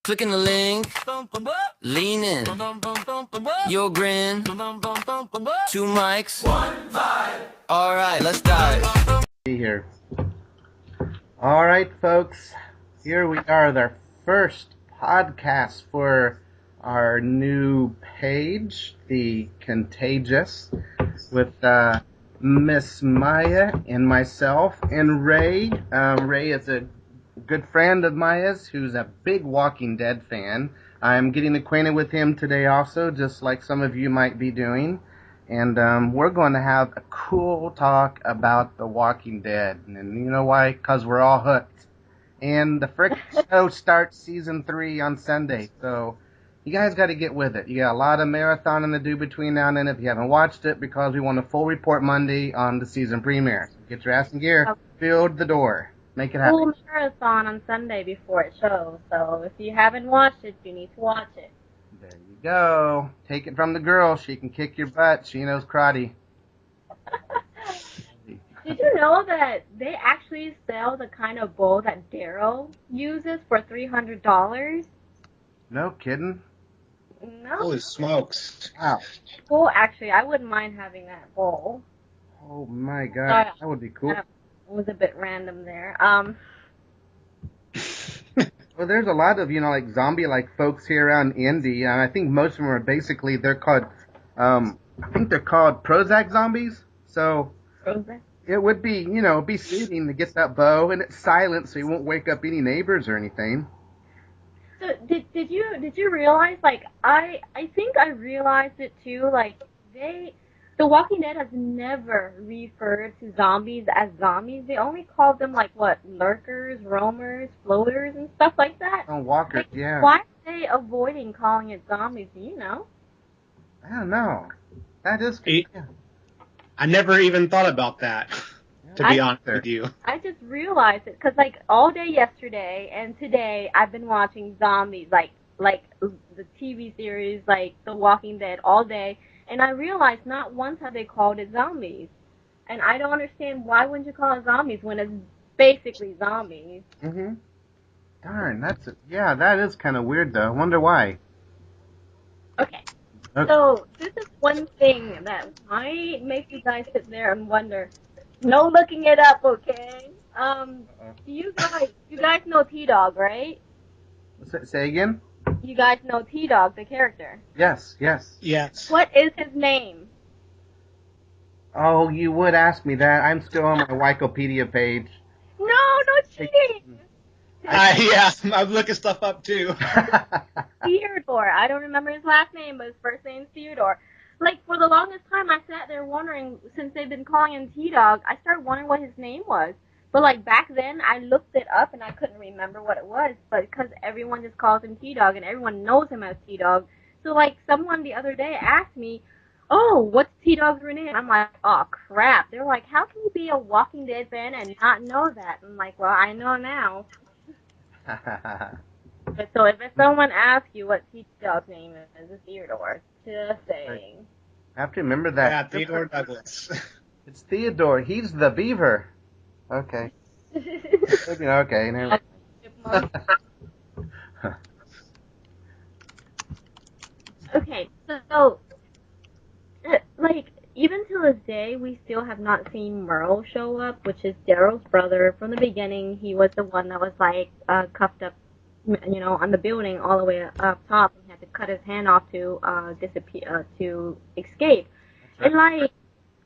Clicking the link, lean in, your grin, 2 mics, 1 vibe. All right, let's dive. Be here. All right, folks, here we are, our first podcast for our new page, the Contagious, with Miss Mya and myself and Ray. Ray is a good friend of Maya's who's a big Walking Dead fan. I'm getting acquainted with him today also, just like some of you might be doing. And we're going to have a cool talk about The Walking Dead. And you know why? Because we're all hooked. And the frick show starts season 3 on Sunday. So you guys got to get with it. You got a lot of marathoning to do between now and then if you haven't watched it, because we want a full report Monday on the season premiere. So get your ass in gear. Build the door. Make it happen. Full marathon on Sunday before it shows. So if you haven't watched it, you need to watch it. There you go. Take it from the girl. She can kick your butt. She knows karate. Did you know that they actually sell the kind of bow that Daryl uses for $300? No kidding. No. Holy smokes. Wow. Well, actually, I wouldn't mind having that bow. Oh my god. That would be cool. It was a bit random there. Well, there's a lot of, like zombie-like folks here around Indy, and I think most of them are basically, they're called, I think they're called Prozac zombies. So Prozac? It would be, be soothing to get that bow, and it's silent, so you won't wake up any neighbors or anything. So did you realize, like, I think I realized it too, like, The Walking Dead has never referred to zombies as zombies. They only call them, like, what, lurkers, roamers, floaters, and stuff like that. Oh, walkers, like, yeah. Why are they avoiding calling it zombies, do you know? I don't know. That is... Yeah. I never even thought about that, to be honest with you. I just realized it, because, like, all day yesterday and today I've been watching zombies, like the TV series, like The Walking Dead, all day. And I realized not once have they called it zombies. And I don't understand, why wouldn't you call it zombies when it's basically zombies? Mm-hmm. Darn, that is kind of weird, though. I wonder why. Okay. So, this is one thing that might make you guys sit there and wonder. No looking it up, okay? You guys know T-Dog, right? Say again? You guys know T-Dog, the character? Yes. Yes. What is his name? Oh, you would ask me that. I'm still on my Wikipedia page. No cheating! Yeah, I'm looking stuff up too. Theodore. I don't remember his last name, but his first name's Theodore. Like, for the longest time, I sat there wondering, since they've been calling him T-Dog, I started wondering what his name was. But, like, back then, I looked it up, and I couldn't remember what it was. But because everyone just calls him T-Dog, and everyone knows him as T-Dog. So, like, someone the other day asked me, oh, what's T-Dog's real name? I'm like, oh, crap. They're like, how can you be a Walking Dead fan and not know that? I'm like, well, I know now. But so if someone asks you what T-Dog's name is, it's Theodore. Just saying. I have to remember that. Yeah, Theodore Douglas. It's Theodore. He's the beaver. Okay. Okay. Never mind. Okay, so, like, even to this day, we still have not seen Merle show up, which is Daryl's brother. From the beginning, he was the one that was, like, cuffed up, on the building all the way up top, and had to cut his hand off to disappear, to escape. Right. And, like,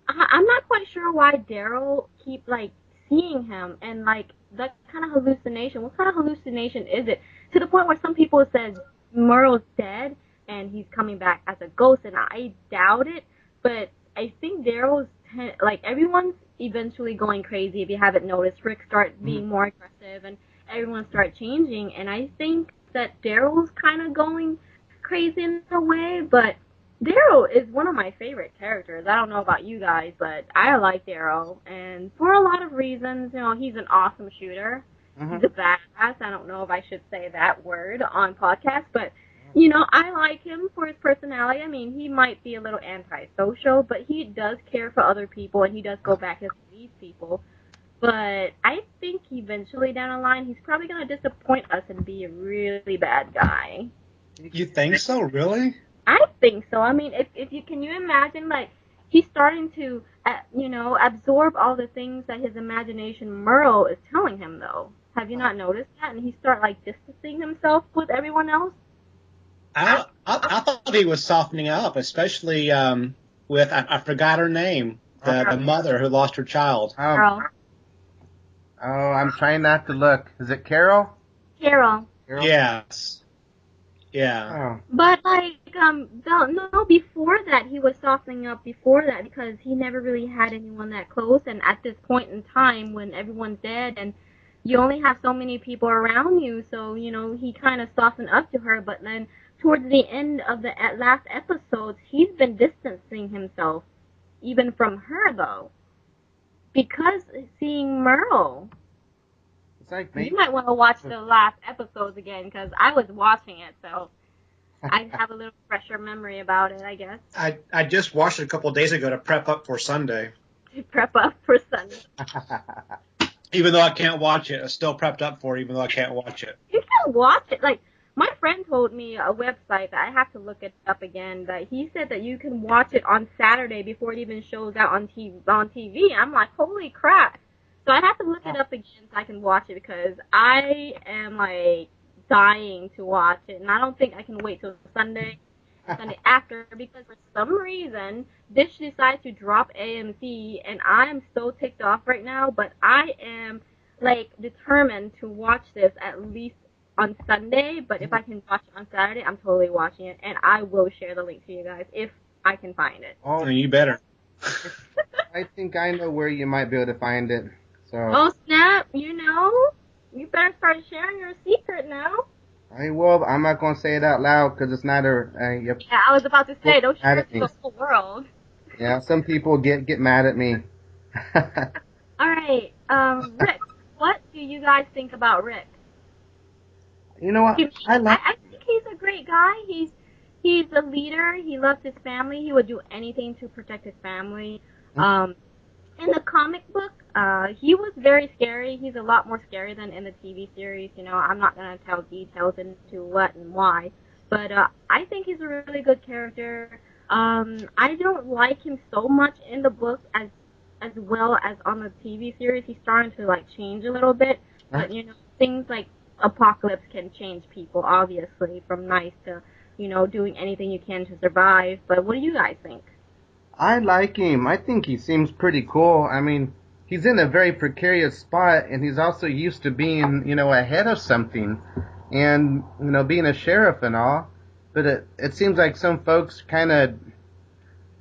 I'm not quite sure why Daryl keep, like, seeing him, and, like, that kind of hallucination. What kind of hallucination is it? To the point where some people said Merle's dead, and he's coming back as a ghost, and I doubt it, but I think Daryl's, like, everyone's eventually going crazy. If you haven't noticed, Rick started being more aggressive, and everyone started changing, and I think that Daryl's kind of going crazy in a way, but Daryl is one of my favorite characters. I don't know about you guys, but I like Daryl, and for a lot of reasons, he's an awesome shooter. He's a badass. I don't know if I should say that word on podcast, but I like him for his personality. I mean, he might be a little antisocial, but he does care for other people, and he does go back and leave people. But I think eventually down the line, he's probably going to disappoint us and be a really bad guy. You think so? Really? I think so. I mean, if you can you imagine, like, he's starting to, absorb all the things that his imagination Merle is telling him, though. Have you not noticed that? And he start, like, distancing himself with everyone else? I thought he was softening up, especially with I forgot her name, the mother who lost her child. Carol. Oh, I'm trying not to look. Is it Carol? Carol. Yes. Yeah. Oh. But like, no, before that he was softening up before that because he never really had anyone that close, and at this point in time when everyone's dead and you only have so many people around you, so he kind of softened up to her. But then towards the end of the last episodes, he's been distancing himself even from her though, because seeing Merle. It's like You might want to watch the last episodes again because I was watching it, so I have a little fresher memory about it, I guess. I just watched it a couple of days ago to prep up for Sunday. To prep up for Sunday. Even though I can't watch it, I still prepped up for it, even though I can't watch it. You can watch it. Like, my friend told me a website that I have to look it up again, that he said that you can watch it on Saturday before it even shows out on TV. I'm like, holy crap. So I have to look it up again so I can watch it because I am, like, dying to watch it. And I don't think I can wait till Sunday after, because for some reason Dish decides to drop AMC, and I'm so ticked off right now, but I am like determined to watch this at least on Sunday. But if I can watch it on Saturday, I'm totally watching it, and I will share the link to you guys if I can find it. Oh, you better. I think I know where you might be able to find it. So. Oh snap! You better start sharing your secret now. I will. I'm not gonna say it out loud because it's not Yeah, I was about to say, don't share it to the whole world. Yeah, some people get mad at me. All right, Rick. What do you guys think about Rick? You know what? I think he's a great guy. He's a leader. He loves his family. He would do anything to protect his family. In the comic book, he was very scary. He's a lot more scary than in the TV series. I'm not going to tell details into what and why, but I think he's a really good character. I don't like him so much in the book as well as on the TV series. He's starting to like change a little bit, but things like Apocalypse can change people, obviously, from nice to doing anything you can to survive. But what do you guys think? I like him. I think he seems pretty cool. I mean, he's in a very precarious spot, and he's also used to being, ahead of something, and being a sheriff and all. But it seems like some folks kind of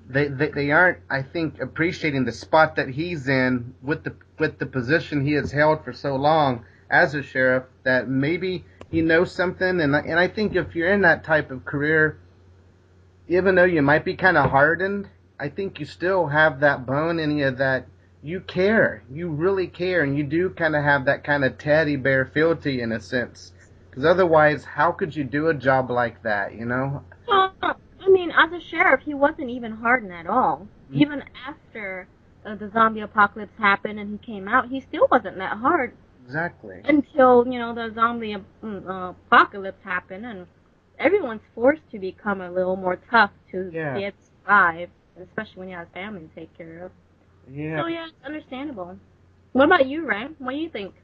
they aren't, I think, appreciating the spot that he's in with the position he has held for so long as a sheriff. That maybe he knows something, and I think if you're in that type of career, even though you might be kind of hardened, I think you still have that bone in you that you care. You really care, and you do kind of have that kind of teddy bear feel to you in a sense. Because otherwise, how could you do a job like that, Well, I mean, as a sheriff, he wasn't even hardened at all. Mm-hmm. Even after the zombie apocalypse happened and he came out, he still wasn't that hard. Exactly. Until, the zombie apocalypse happened, and everyone's forced to become a little more tough to be able to survive, especially when you have a family to take care of. Yeah. So, yeah, it's understandable. What about you, Ray? What do you think?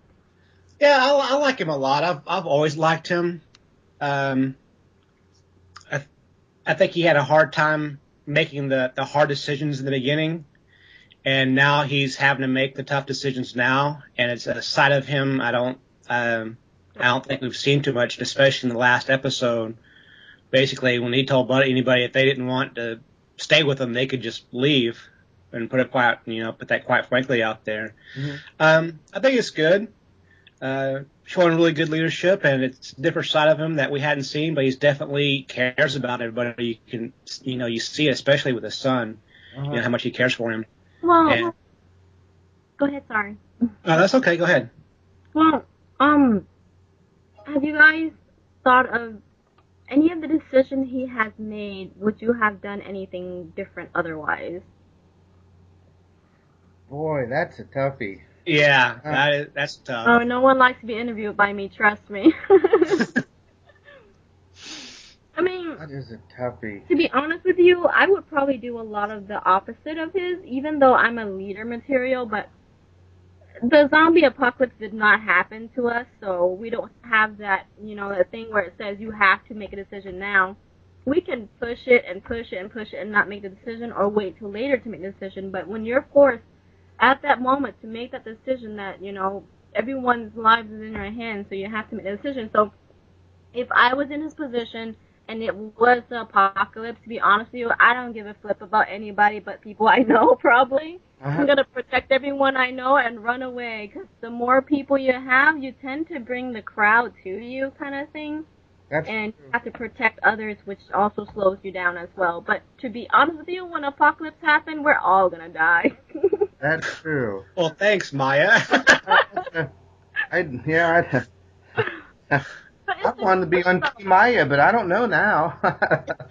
Yeah, I like him a lot. I've always liked him. I think he had a hard time making the hard decisions in the beginning, and now he's having to make the tough decisions now. And it's a side of him I don't think we've seen too much, especially in the last episode. Basically, when he told anybody if they didn't want to stay with him, they could just leave, and put that quite frankly out there. Mm-hmm. I think it's good. Showing really good leadership, and it's a different side of him that we hadn't seen, but he's definitely cares about everybody. You can, you see it, especially with his son, how much he cares for him. Well, go ahead, sorry. Oh, that's okay, go ahead. Well, have you guys thought of any of the decisions he has made? Would you have done anything different otherwise? Boy, that's a toughie. Yeah, that's tough. Oh, no one likes to be interviewed by me, trust me. I mean, That is a toughie. to be honest with you, I would probably do a lot of the opposite of his, even though I'm a leader material, but the zombie apocalypse did not happen to us, so we don't have that, that thing where it says you have to make a decision now. We can push it and push it and push it and not make the decision or wait till later to make the decision, but when you're forced at that moment to make that decision that, everyone's lives is in your hands, so you have to make a decision. So if I was in his position and it was the apocalypse, to be honest with you, I don't give a flip about anybody but people I know, probably. I'm going to protect everyone I know and run away, because the more people you have, you tend to bring the crowd to you, kind of thing. And you have to protect others, which also slows you down as well. But to be honest with you, when apocalypse happens, we're all going to die. That's true. Well, thanks, Maya. I wanted to be on Team Maya, but I don't know now.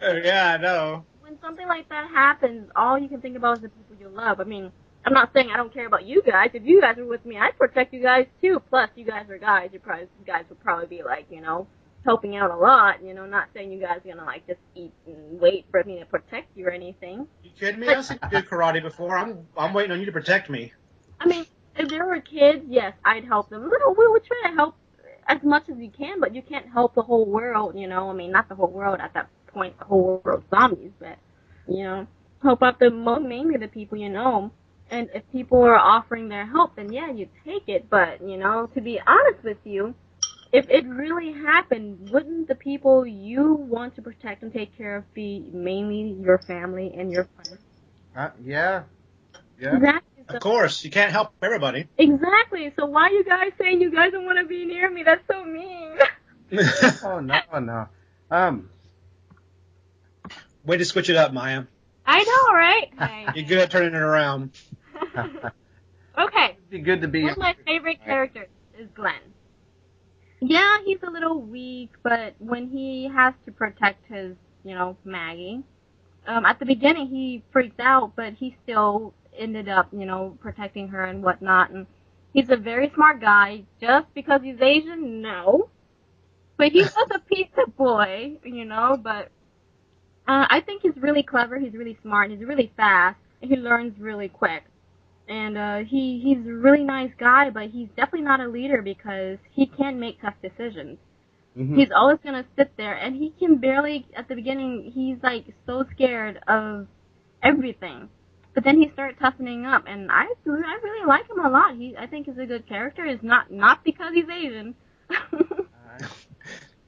Yeah, I know. When something like that happens, all you can think about is the people you love. I mean, I'm not saying I don't care about you guys. If you guys were with me, I'd protect you guys too. Plus, you guys are guys. You guys would probably be like, helping out a lot. Not saying you guys are gonna like just eat and wait for me to protect you or anything. You kidding me? I've seen you do karate before. I'm waiting on you to protect me. I mean, if there were kids, yes, I'd help them. We would try to help as much as you can, but you can't help the whole world. I mean, not the whole world at that point, the whole world zombies, but help out mainly the people you know. And if people are offering their help, then yeah, you take it. But to be honest with you, if it really happened, wouldn't the people you want to protect and take care of be mainly your family and your friends? Yeah. Exactly. Of course, you can't help everybody. Exactly. So why are you guys saying you guys don't want to be near me? That's so mean. Oh no. Way to switch it up, Maya. I know, right? You're good at turning it around. Okay. It'd be good to be. One of my favorite characters is Glenn. Yeah, he's a little weak, but when he has to protect his, Maggie, at the beginning he freaked out, but he still ended up, protecting her and whatnot. And he's a very smart guy. Just because he's Asian, no. But he's just a pizza boy, but I think he's really clever, he's really smart, he's really fast, and he learns really quick. And he's a really nice guy, but he's definitely not a leader because he can't make tough decisions. Mm-hmm. He's always going to sit there, and he can barely, at the beginning, he's like so scared of everything. But then he started toughening up, and I really like him a lot. I think he's a good character. It's not because he's Asian.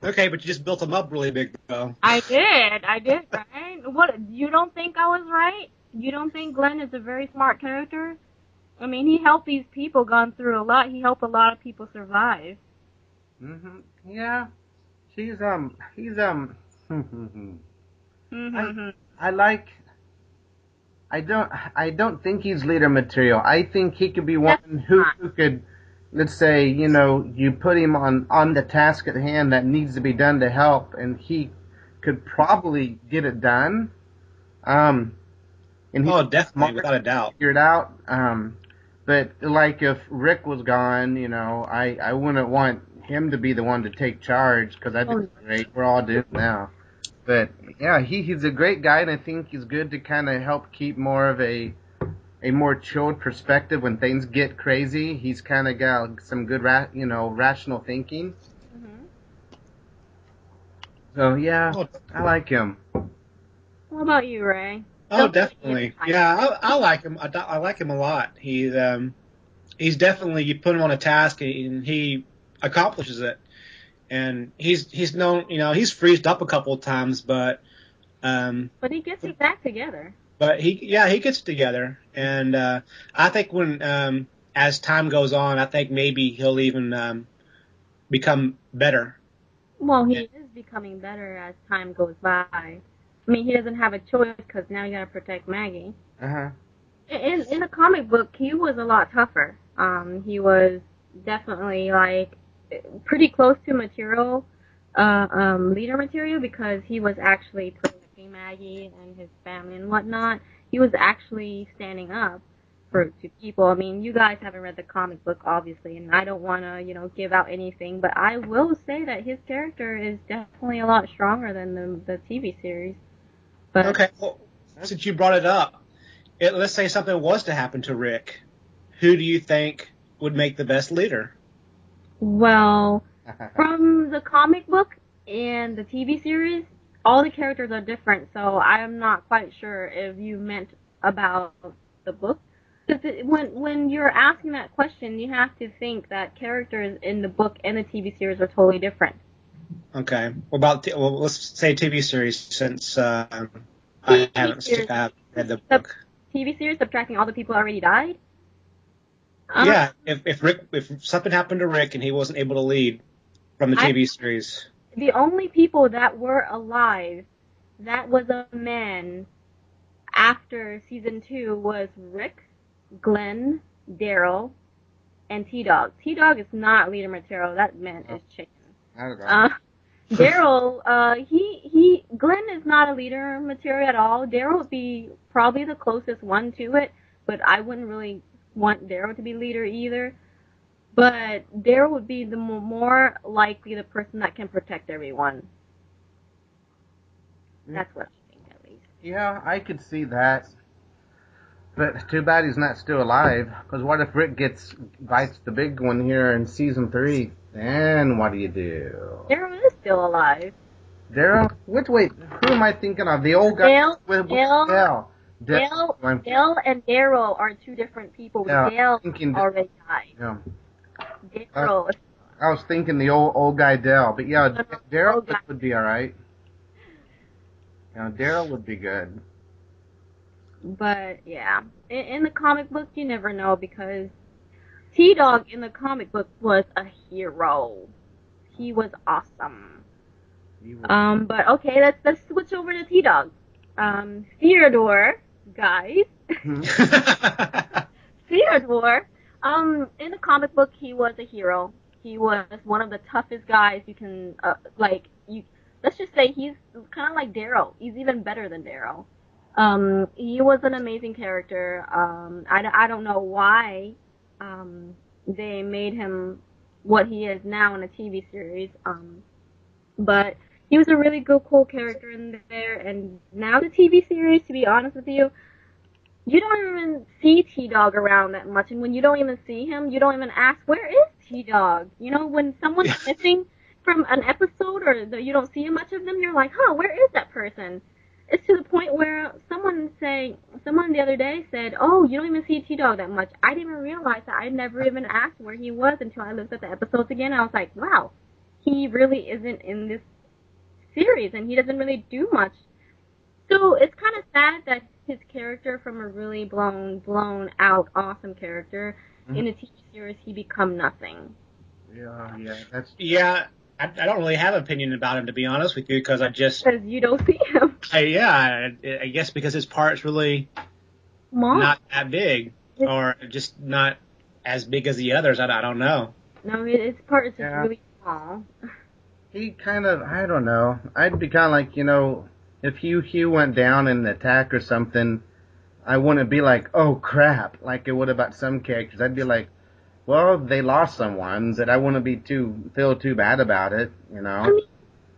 Okay, but you just built him up really big, though. I did, right? What, you don't think I was right? You don't think Glenn is a very smart character? I mean, he helped these people gone through a lot. He helped a lot of people survive. Yeah. I don't think he's leader material. I think he could be one who could, let's say, you put him on the task at hand that needs to be done to help, and he could probably get it done. And definitely, without a doubt. Figure it out. But like if Rick was gone, I wouldn't want him to be the one to take charge because I think it's great. We're all doomed now. But yeah, he's a great guy, and I think he's good to kind of help keep more of a more chilled perspective when things get crazy. He's kind of got some good, rational thinking. Mm-hmm. So yeah, I like him. What about you, Ray? Oh, definitely. Yeah, I like him. I like him a lot. He's definitely, you put him on a task and he accomplishes it. And he's known, he's freezed up a couple of times, but he gets it back together. But he gets it together. And I think when as time goes on, I think maybe he'll even become better. Well, he is becoming better as time goes by. I mean, he doesn't have a choice because now you gotta protect Maggie. Uh-huh. In the comic book, he was a lot tougher. He was definitely like pretty close to leader material because he was actually protecting Maggie and his family and whatnot. He was actually standing up to people. I mean, you guys haven't read the comic book, obviously, and I don't want to, give out anything, but I will say that his character is definitely a lot stronger than the TV series. But Okay, well, since you brought it up, let's say something was to happen to Rick. Who do you think would make the best leader? Well, from the comic book and the TV series, all the characters are different, so I'm not quite sure if you meant about the book. Because when you're asking that question, you have to think that characters in the book and the TV series are totally different. Okay. Well, let's say TV series, since I haven't read the book. TV series, subtracting all the people already died? Yeah, if something happened to Rick and he wasn't able to lead from the TV series. The only people that were alive that was a man after season 2 was Rick, Glenn, Daryl, and T-Dog. T-Dog is not leader material. That man is chicken. Daryl, Glenn is not a leader material at all. Daryl would be probably the closest one to it, but I wouldn't really want Daryl to be leader either. But Daryl would be the more likely the person that can protect everyone. That's what I think, at least. Yeah, I could see that. But too bad he's not still alive. Because what if Rick bites the big one here in season 3? Then what do you do? Daryl is still alive. Daryl? Wait, who am I thinking of? The old guy? Dale Dale and Daryl are two different people. Yeah, Dale already died. Yeah. Daryl. I was thinking the old guy Dale, but yeah, Daryl would be all right. Daryl would be good. But yeah, in the comic book, you never know because T-Dog in the comic book was a hero. He was awesome. But okay, let's switch over to T-Dog. Theodore, guys. Theodore. In the comic book, he was a hero. He was one of the toughest guys you can, let's just say he's kind of like Daryl. He's even better than Daryl. He was an amazing character. I don't know why, they made him what he is now in a TV series. But he was a really good, cool character in there. And now the TV series, to be honest with you, you don't even see T-Dog around that much, and when you don't even see him, you don't even ask, where is T-Dog? When someone's missing from an episode or you don't see much of them, you're like, where is that person? It's to the point where someone the other day said, oh, you don't even see T-Dog that much. I didn't even realize that. I never even asked where he was until I looked at the episodes again. I was like, wow, he really isn't in this series, and he doesn't really do much. So it's kind of sad that his character from a really blown out, awesome character, in a TV series, he become nothing. Yeah, I don't really have an opinion about him, to be honest with you, because because you don't see him. I guess because his part's really not that big, or just not as big as the others. I don't know. No, his part is just really small. He kind of, I don't know. I'd be kind of like, if Hugh went down in an attack or something, I wouldn't be like, oh crap, like it would about some characters. I'd be like, well, they lost someone, but I wouldn't feel too bad about it, I mean,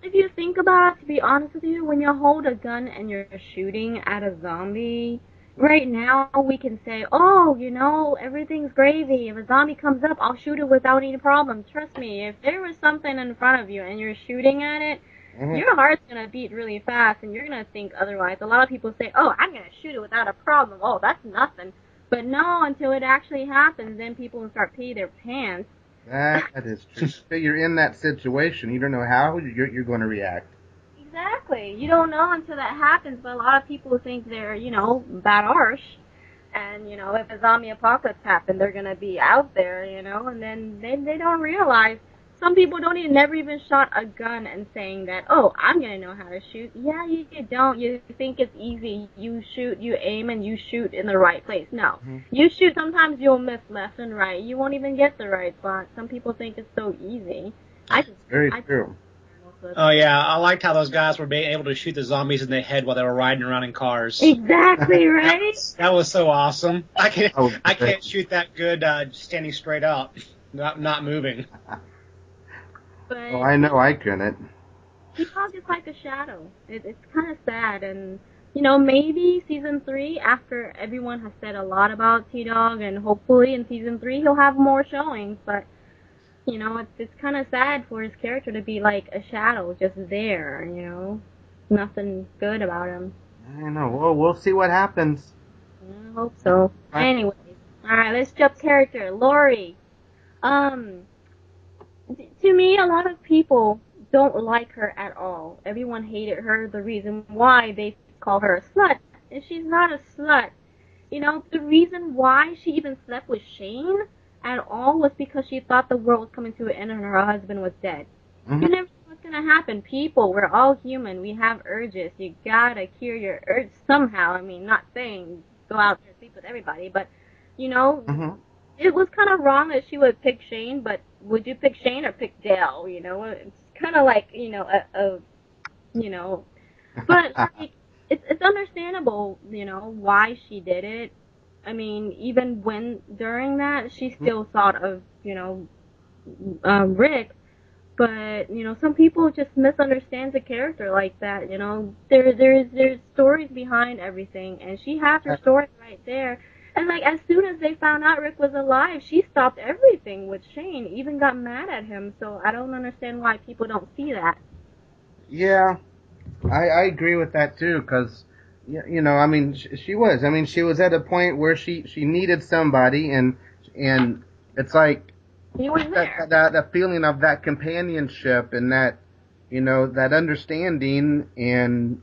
if you think about it, to be honest with you, when you hold a gun and you're shooting at a zombie, right now we can say, oh, everything's gravy. If a zombie comes up, I'll shoot it without any problem. Trust me, if there was something in front of you and you're shooting at it, your heart's going to beat really fast, and you're going to think otherwise. A lot of people say, oh, I'm going to shoot it without a problem. Oh, that's nothing. But no, until it actually happens, then people will start peeing their pants. That is true. So you're in that situation. You don't know how you're going to react. Exactly. You don't know until that happens, but a lot of people think they're, bad-arsh. And, if a zombie apocalypse happens, they're going to be out there, and then they don't realize. Some people never even shot a gun and saying that, oh, I'm going to know how to shoot. Yeah, you don't. You think it's easy. You shoot, you aim, and you shoot in the right place. No. You shoot, sometimes you'll miss left and right. You won't even get the right spot. Some people think it's so easy. Very true. Oh yeah, I liked how those guys were being able to shoot the zombies in the head while they were riding around in cars. Exactly, right? That was so awesome. I Oh, can't shoot that good standing straight up, not moving. But Oh, I know I couldn't. T-Dog is like a shadow. It's kind of sad, and maybe season 3, after everyone has said a lot about T-Dog, and hopefully in season 3 he'll have more showings, but it's kind of sad for his character to be like a shadow, just there, nothing good about him. I know. Well, we'll see what happens. I hope so. Anyways, alright, let's jump character. Lori. To me, a lot of people don't like her at all. Everyone hated her. The reason why they call her a slut, and she's not a slut. The reason why she even slept with Shane at all was because she thought the world was coming to an end and her husband was dead. Mm-hmm. You never know what's gonna happen. People, we're all human. We have urges. You gotta cure your urge somehow. I mean, not saying go out there and sleep with everybody, but Mm-hmm. it was kind of wrong that she would pick Shane, but would you pick Shane or pick Dale? It's kind of like, but like, it's understandable, why she did it. I mean, even during that, she still thought of, Rick, but, some people just misunderstand the character like that, there's stories behind everything, and she has her story right there. And like, as soon as they found out Rick was alive, she stopped everything with Shane, even got mad at him, so I don't understand why people don't see that. Yeah, I agree with that too, because I mean, she was. I mean, she was at a point where she needed somebody, and it's like He was there. that feeling of that companionship and that that understanding, and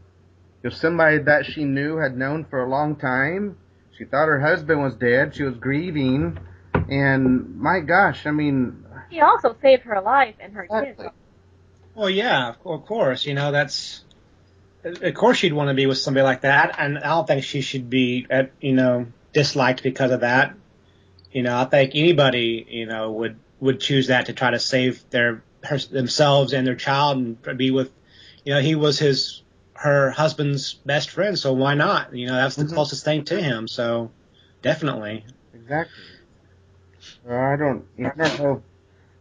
if somebody that she knew had known for a long time, she thought her husband was dead, she was grieving, and my gosh, I mean, He also saved her life and her exactly. kids. Well, yeah, of course. That's of course she'd want to be with somebody like that, and I don't think she should be disliked because of that. I think anybody would choose that to try to save themselves and their child and be with he was her husband's best friend, so why not? That's the closest thing to him, so definitely. Exactly. I don't know.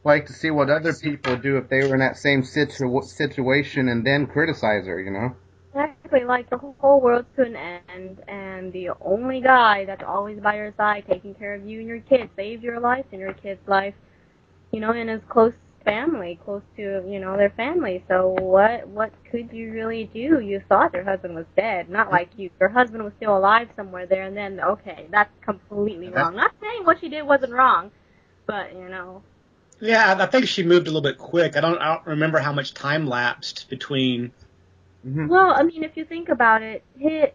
Like to see what other people do if they were in that same situation and then criticize her. Exactly, like the whole world's to an end, and the only guy that's always by your side, taking care of you and your kids, saved your life and your kid's life, and his close family, close to, their family. So what could you really do? You thought your husband was dead, not like your husband was still alive somewhere there, and then, okay, that's completely wrong. Not saying what she did wasn't wrong, but, Yeah, I think she moved a little bit quick. I don't remember how much time lapsed between. Mm-hmm. Well, I mean, if you think about it,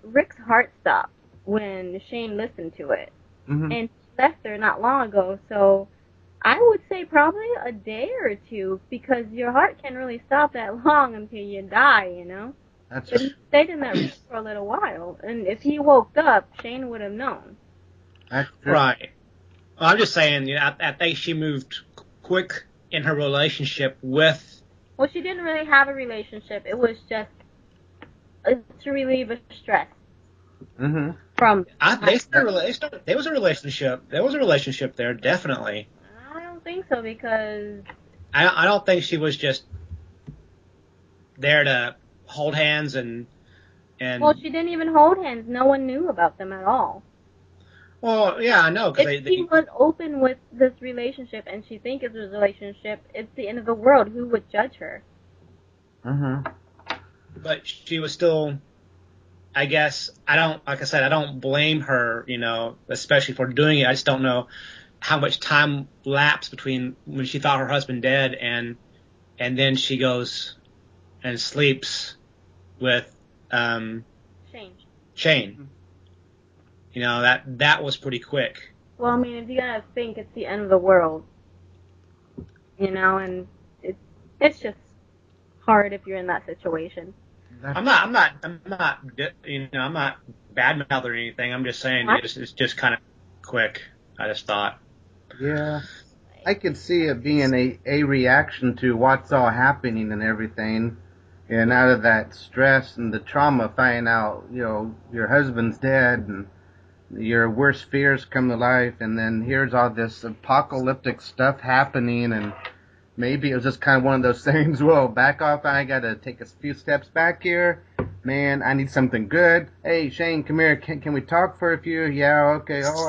Rick's heart stopped when Shane listened to it. Mm-hmm. And he left there not long ago, so I would say probably a day or two, because your heart can't really stop that long until you die, That's But he stayed in that room for a little while, and if he woke up, Shane would have known. true. Right. Well, I'm just saying, I think she moved quick in her relationship with. Well, she didn't really have a relationship. It was just to relieve the stress. Mm-hmm. There was a relationship. There was a relationship there, definitely. I don't think so, because I don't think she was just there to hold hands and. Well, she didn't even hold hands. No one knew about them at all. Well, yeah, I know. If she was open with this relationship and she thinks it's a relationship, it's the end of the world. Who would judge her? Mm-hmm. But she was still. I guess I don't blame her, especially for doing it. I just don't know how much time lapsed between when she thought her husband dead and then she goes and sleeps with Shane. That was pretty quick. Well, I mean, if you gotta think it's the end of the world, and it's just hard if you're in that situation. I'm not bad mouth or anything. I'm just saying it's just kind of quick. I just thought. Yeah. I could see it being a reaction to what's all happening and everything. And out of that stress and the trauma, finding out, your husband's dead and your worst fears come to life, and then here's all this apocalyptic stuff happening, and maybe it was just kind of one of those things, whoa, back off, I gotta take a few steps back here. Man, I need something good. Hey, Shane, come here. Can we talk for a few? Yeah, okay. Oh,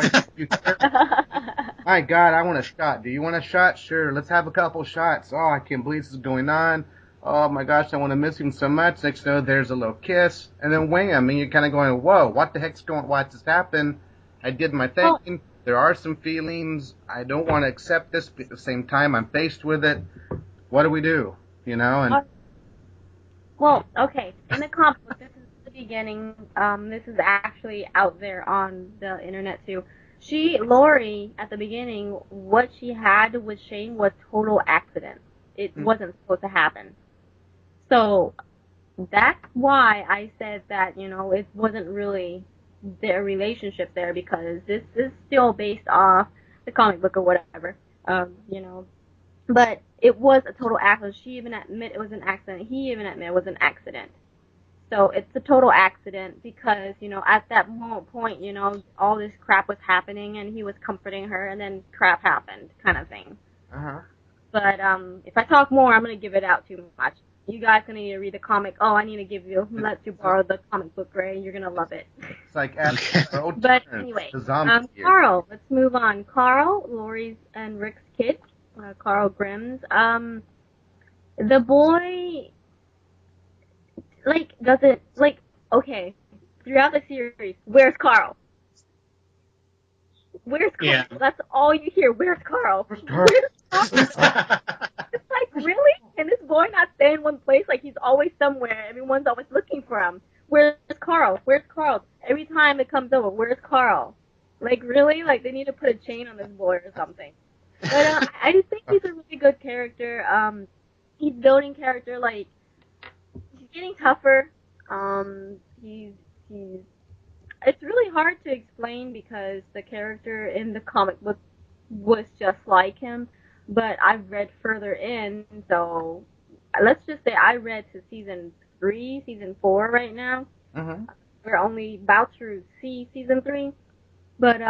my God, I want a shot. Do you want a shot? Sure, let's have a couple shots. Oh, I can't believe this is going on. Oh my gosh, I want to miss him so much. Next thing you know, there's a little kiss, and then wham, and you're kind of going, whoa, what the heck's going, what just happened? I did my thing. Well, There are some feelings. I don't want to accept this, but at the same time, I'm faced with it. What do we do? And well, okay. In the comic book, this is the beginning. This is actually out there on the internet too. Lori, at the beginning, what she had with Shane was total accident. It wasn't supposed to happen. So that's why I said that, it wasn't really their relationship there, because this is still based off the comic book or whatever. But it was a total accident. She even admitted it was an accident. He even admitted it was an accident. So it's a total accident because, at that point, all this crap was happening and he was comforting her, and then crap happened, kind of thing. uh-huh. But if I talk more, I'm going to give it out too much. You guys going to need to read the comic. Oh, I need to let you borrow the comic book, Ray. You're going to love it. It's like our old But turn, anyway, the zombie year. Carl, let's move on. Carl, Lori's and Rick's kid, Carl Grimm's. The boy, okay, throughout the series, where's Carl? Where's Carl? Yeah. That's all you hear. Where's Carl? Where's Carl? Where's Carl? It's like, really? Can this boy not stay in one place? Like, he's always somewhere. Everyone's always looking for him. Where's Carl? Where's Carl? Every time it comes over, where's Carl? Like, really? Like, they need to put a chain on this boy or something. But I just think he's a really good character. He's building character. Like, he's getting tougher. It's really hard to explain because the character in the comic book was just like him, but I've read further in, so let's just say I read to season 4 right now. Mm-hmm. We're only about to see season 3, but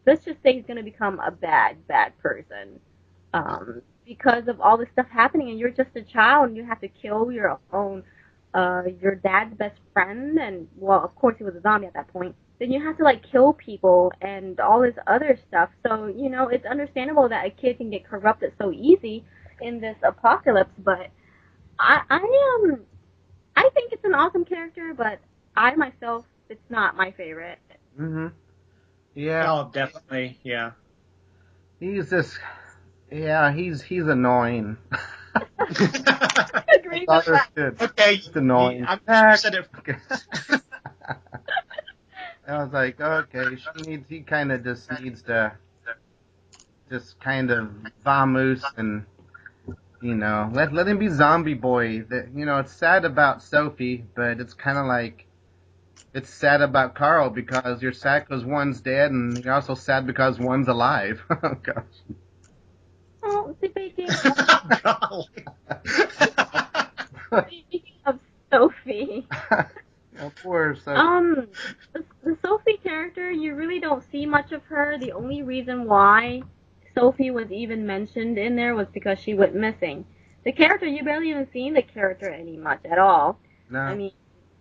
let's just say he's gonna become a bad person, because of all this stuff happening, and you're just a child, and you have to kill your dad's best friend, and, well, of course he was a zombie at that point. Then you have to, like, kill people and all this other stuff. So, it's understandable that a kid can get corrupted so easy in this apocalypse, but I think it's an awesome character, but I myself, it's not my favorite. Mm-hmm. Yeah. Oh, definitely, yeah. He's annoying. Agree with that. Okay, It's annoying. I'm sure you said it. I was like, okay, he kind of just needs to just kind of vamoose and, let him be zombie boy. That, it's sad about Sophie, but it's kind of like, it's sad about Carl because you're sad because one's dead, and you're also sad because one's alive. Oh, gosh. Oh, speaking Of of Sophie. poor Sophie. The Sophie character, you really don't see much of her. The only reason why Sophie was even mentioned in there was because she went missing. The character, you barely even seen the character any much at all. No. I mean,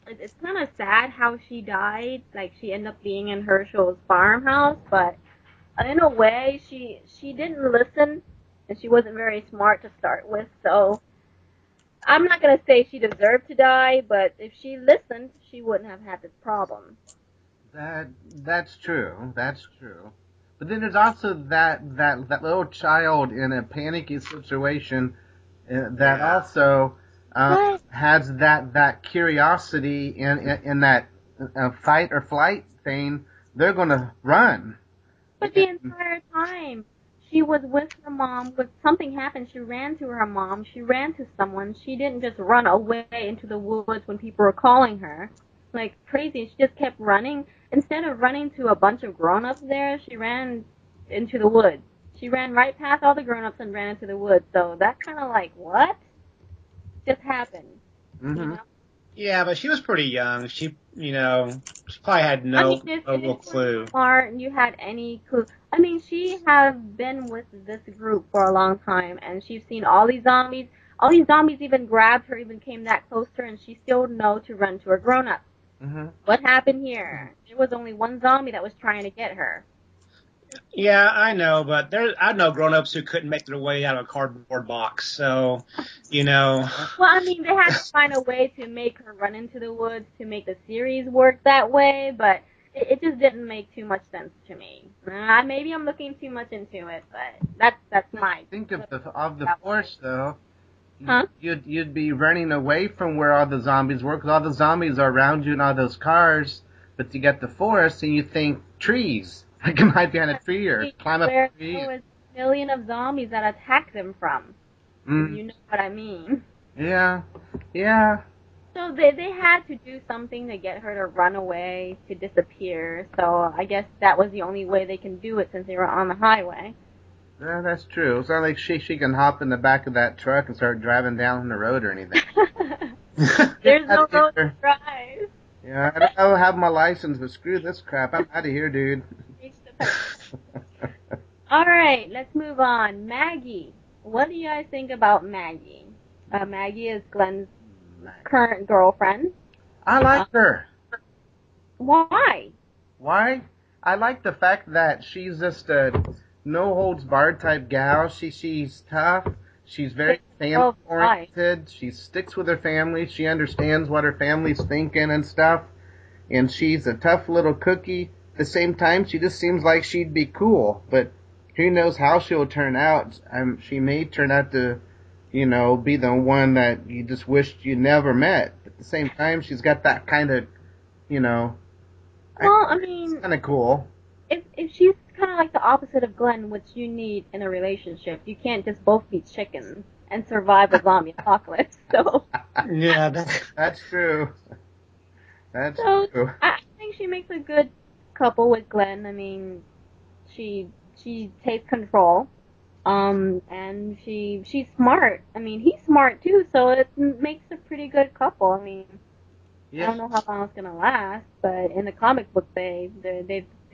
it's kind of sad how she died. Like, she ended up being in Herschel's farmhouse, but in a way, she didn't listen, and she wasn't very smart to start with, so I'm not going to say she deserved to die, but if she listened, she wouldn't have had this problem. That's true. That's true. But then there's also that little child in a panicky situation that also has that curiosity in that fight or flight thing. They're going to run. But the entire time, she was with her mom. When something happened, she ran to her mom. She ran to someone. She didn't just run away into the woods when people were calling her. Like crazy. She just kept running. Instead of running to a bunch of grown-ups there, she ran into the woods. She ran right past all the grown-ups and ran into the woods. So that's kind of like, what just happened? Mm-hmm. You know? Yeah, but she was pretty young. She probably had I mean, no if real you were clue. smart and you had any clue, I mean, she has been with this group for a long time, and she's seen all these zombies. All these zombies even grabbed her, even came that close to her, and she still know to run to her grown-up. Mm-hmm. What happened here? There was only one zombie that was trying to get her. Yeah, I know, but I know grown-ups who couldn't make their way out of a cardboard box. So, Well, I mean, they had to find a way to make her run into the woods to make the series work that way, but it just didn't make too much sense to me. Maybe I'm looking too much into it, but that's my. Think of the force though. Huh? You'd be running away from where all the zombies were, because all the zombies are around you in all those cars. But you get the forest, and you think trees. I can hide behind a tree or climb up Where a tree. there was a million of zombies that attack them from. Mm, You know what I mean? yeah, yeah. So they had to do something to get her to run away, to disappear. So I guess that was the only way they can do it since they were on the highway. Yeah, that's true. It's not like she can hop in the back of that truck and start driving down the road or anything. There's no Get outta road to here. drive. Yeah, I don't have my license, but screw this crap. I'm out of here, dude. Reach the fence. All right, let's move on. Maggie. What do you guys think about Maggie? Maggie is Glenn's current girlfriend. I like her. Why? Why? I like the fact that she's just a no holds barred type gal. She's tough. She's very family oriented. She sticks with her family. She understands what her family's thinking and stuff. And she's a tough little cookie. At the same time, she just seems like she'd be cool. But who knows how she'll turn out? She may turn out to, be the one that you just wished you never met. At the same time, she's got that kind of, Well, I mean, kind of cool. if she's kind of like the opposite of Glenn, which you need in a relationship, you can't just both be chickens and survive a zombie apocalypse. So, yeah, That's true. That's so true. I think she makes a good couple with Glenn. I mean, she takes control, and she's smart. I mean, he's smart too, so it makes a pretty good couple. I mean, I Yes. don't know how long it's gonna last, but in the comic book, they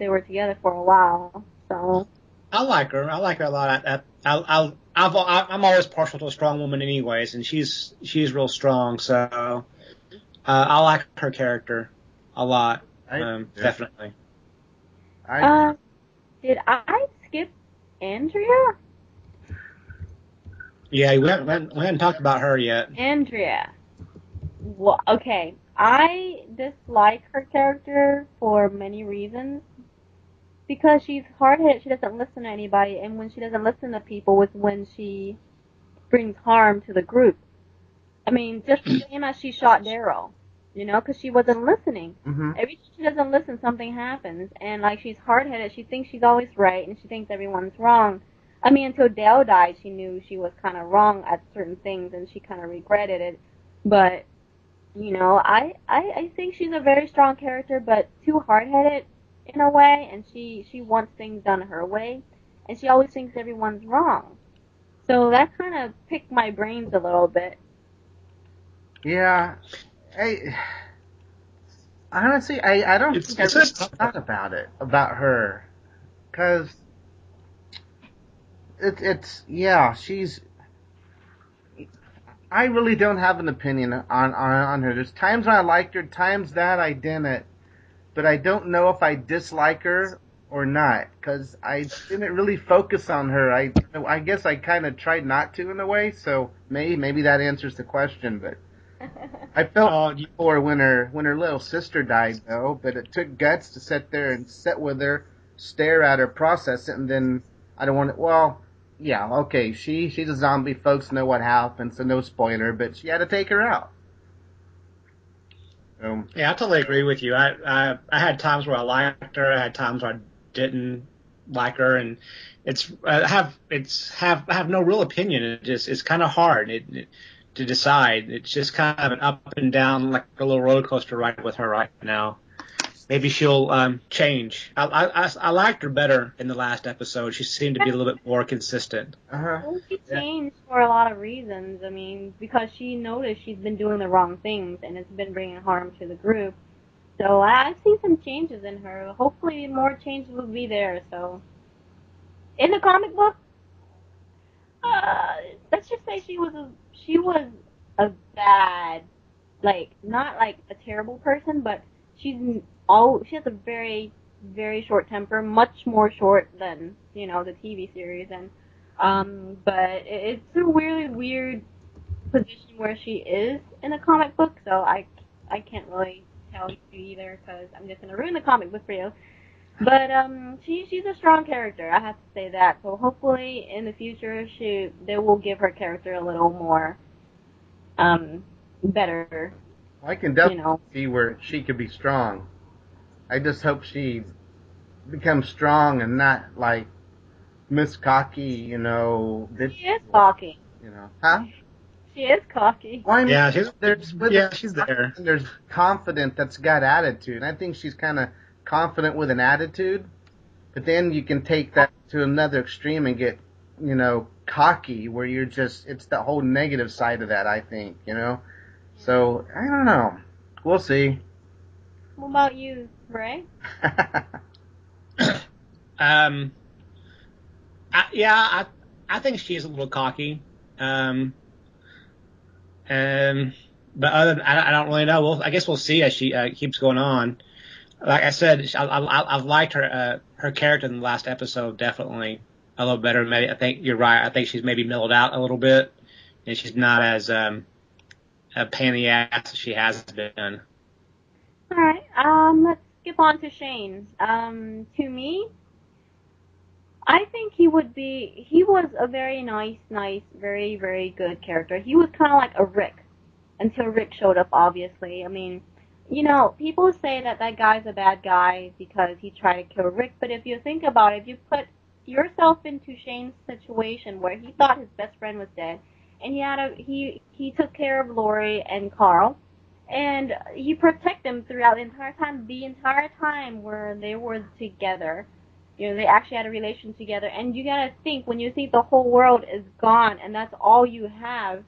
were together for a while. So I like her. I like her a lot. I'm always partial to a strong woman, anyways, and she's real strong. So I like her character a lot. Definitely. did I skip Andrea? Yeah, we haven't talked about her yet. Andrea. Well, okay. I dislike her character for many reasons. Because she's hard-headed, she doesn't listen to anybody, and when she doesn't listen to people is when she brings harm to the group. I mean, just the same as she shot Daryl, because she wasn't listening. Mm-hmm. Every time she doesn't listen, something happens, and like she's hard-headed, she thinks she's always right, and she thinks everyone's wrong. I mean, until Dale died, she knew she was kind of wrong at certain things, and she kind of regretted it. But, I think she's a very strong character, but too hard-headed in a way, and she wants things done her way, and she always thinks everyone's wrong. So that kind of picked my brains a little bit. Yeah. Honestly, I don't think I really thought about her, because she's. I really don't have an opinion on her. There's times when I liked her, times that I didn't. But I don't know if I dislike her or not, because I didn't really focus on her. I guess I kind of tried not to in a way, so maybe that answers the question. But I felt for her when her little sister died, though. But it took guts to sit there and sit with her, stare at her, process it, and then I don't want to. Well, yeah, okay, she's a zombie. Folks know what happened, so no spoiler. But she had to take her out. Yeah, I totally agree with you. I had times where I liked her. I had times where I didn't like her, and I have no real opinion. It's kind of hard to decide. It's just kind of an up and down, like a little roller coaster ride with her right now. maybe she'll change. I liked her better in the last episode. She seemed to be a little bit more consistent. Uh-huh. Well, she Yeah. changed for a lot of reasons. I mean, because she noticed she's been doing the wrong things and it's been bringing harm to the group. So I've seen some changes in her. Hopefully, more changes will be there. So, in the comic book, uh, let's just say she was a bad, like not like a terrible person, but she has a very very short temper, much more short than the TV series, and but it's a really weird position where she is in the comic book, so I can't really tell you either because I'm just gonna ruin the comic book for you. But she's a strong character. I have to say that. So hopefully in the future they will give her character a little more better. I can You definitely know. see where she could be strong. I just hope she becomes strong and not like Miss Cocky, She is cocky. Huh? She is cocky. Well, I mean, Yeah, she's cocky there. and there's confident that's got attitude. And I think she's kind of confident with an attitude, but then you can take that to another extreme and get, cocky where it's the whole negative side of that, I think. So, I don't know. We'll see. What about you, Ray? I think she's a little cocky. But I don't really know. I guess we'll see as she keeps going on. Like I said, I've liked her character in the last episode definitely a little better. Maybe I think you're right. I think she's maybe mellowed out a little bit, and she's not as a pain in the ass as she has been. All right. Let's skip on to Shane. To me, I think he was a very nice, very, very good character. He was kind of like a Rick until Rick showed up, obviously. I mean, people say that guy's a bad guy because he tried to kill Rick, but if you think about it, if you put yourself into Shane's situation where he thought his best friend was dead, and he took care of Lori and Carl, and he protected them throughout the entire time where they were together. They actually had a relation together, and you gotta think, when you think the whole world is gone and that's all you have,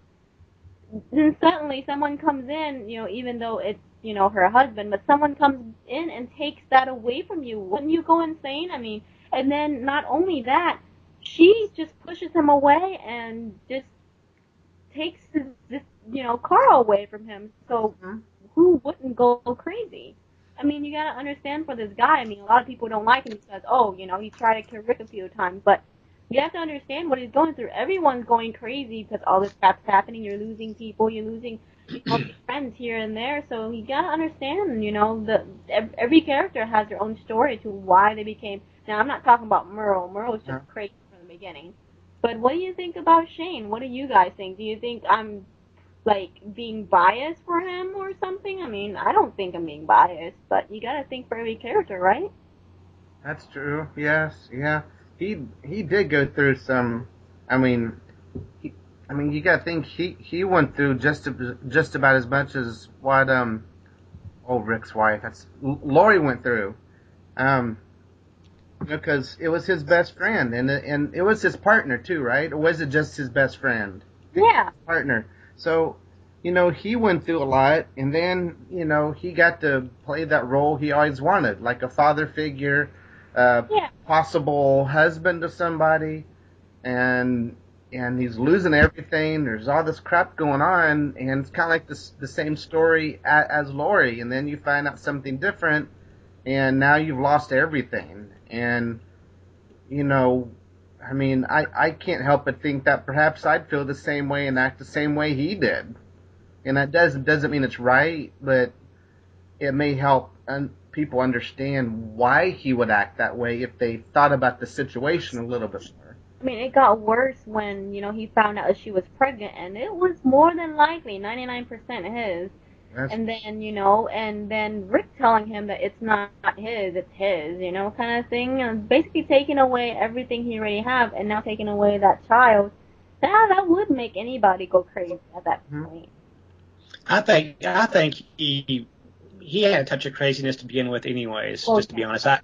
then suddenly someone comes in, even though it's, her husband, but someone comes in and takes that away from you. Wouldn't you go insane? I mean, and then not only that, she just pushes him away and just takes Carl away from him. So who wouldn't go crazy? I mean, you gotta understand for this guy. I mean, a lot of people don't like him because, he tried to kill Rick a few times, but you have to understand what he's going through. Everyone's going crazy because all this crap's happening. You're losing people. You're losing, friends here and there. So you gotta understand, every character has their own story to why they became. Now, I'm not talking about Merle. Merle was just crazy from the beginning. But what do you think about Shane? What do you guys think? Do you think I'm being biased for him or something? I mean, I don't think I'm being biased, but you gotta think for every character, right? That's true. Yes, yeah. He did go through some. I mean, you got to think he went through just about as much as what Rick's wife. That's Lori went through. Because it was his best friend and it was his partner too, right? Or was it just his best friend? Yeah. Partner. So, he went through a lot, and then, he got to play that role he always wanted, like a father figure, possible husband to somebody, and he's losing everything. There's all this crap going on, and it's kind of like the same story as Lori, and then you find out something different, and now you've lost everything. And, I mean, I can't help but think that perhaps I'd feel the same way and act the same way he did. And that doesn't mean it's right, but it may help people understand why he would act that way if they thought about the situation a little bit more. I mean, it got worse when, he found out she was pregnant, and it was more than likely 99% his. And then, and then Rick telling him that it's not his, it's his, kind of thing. And basically taking away everything he already have, and now taking away that child. That would make anybody go crazy at that point. I think he he had a touch of craziness to begin with, anyways. Well, Just to be honest, I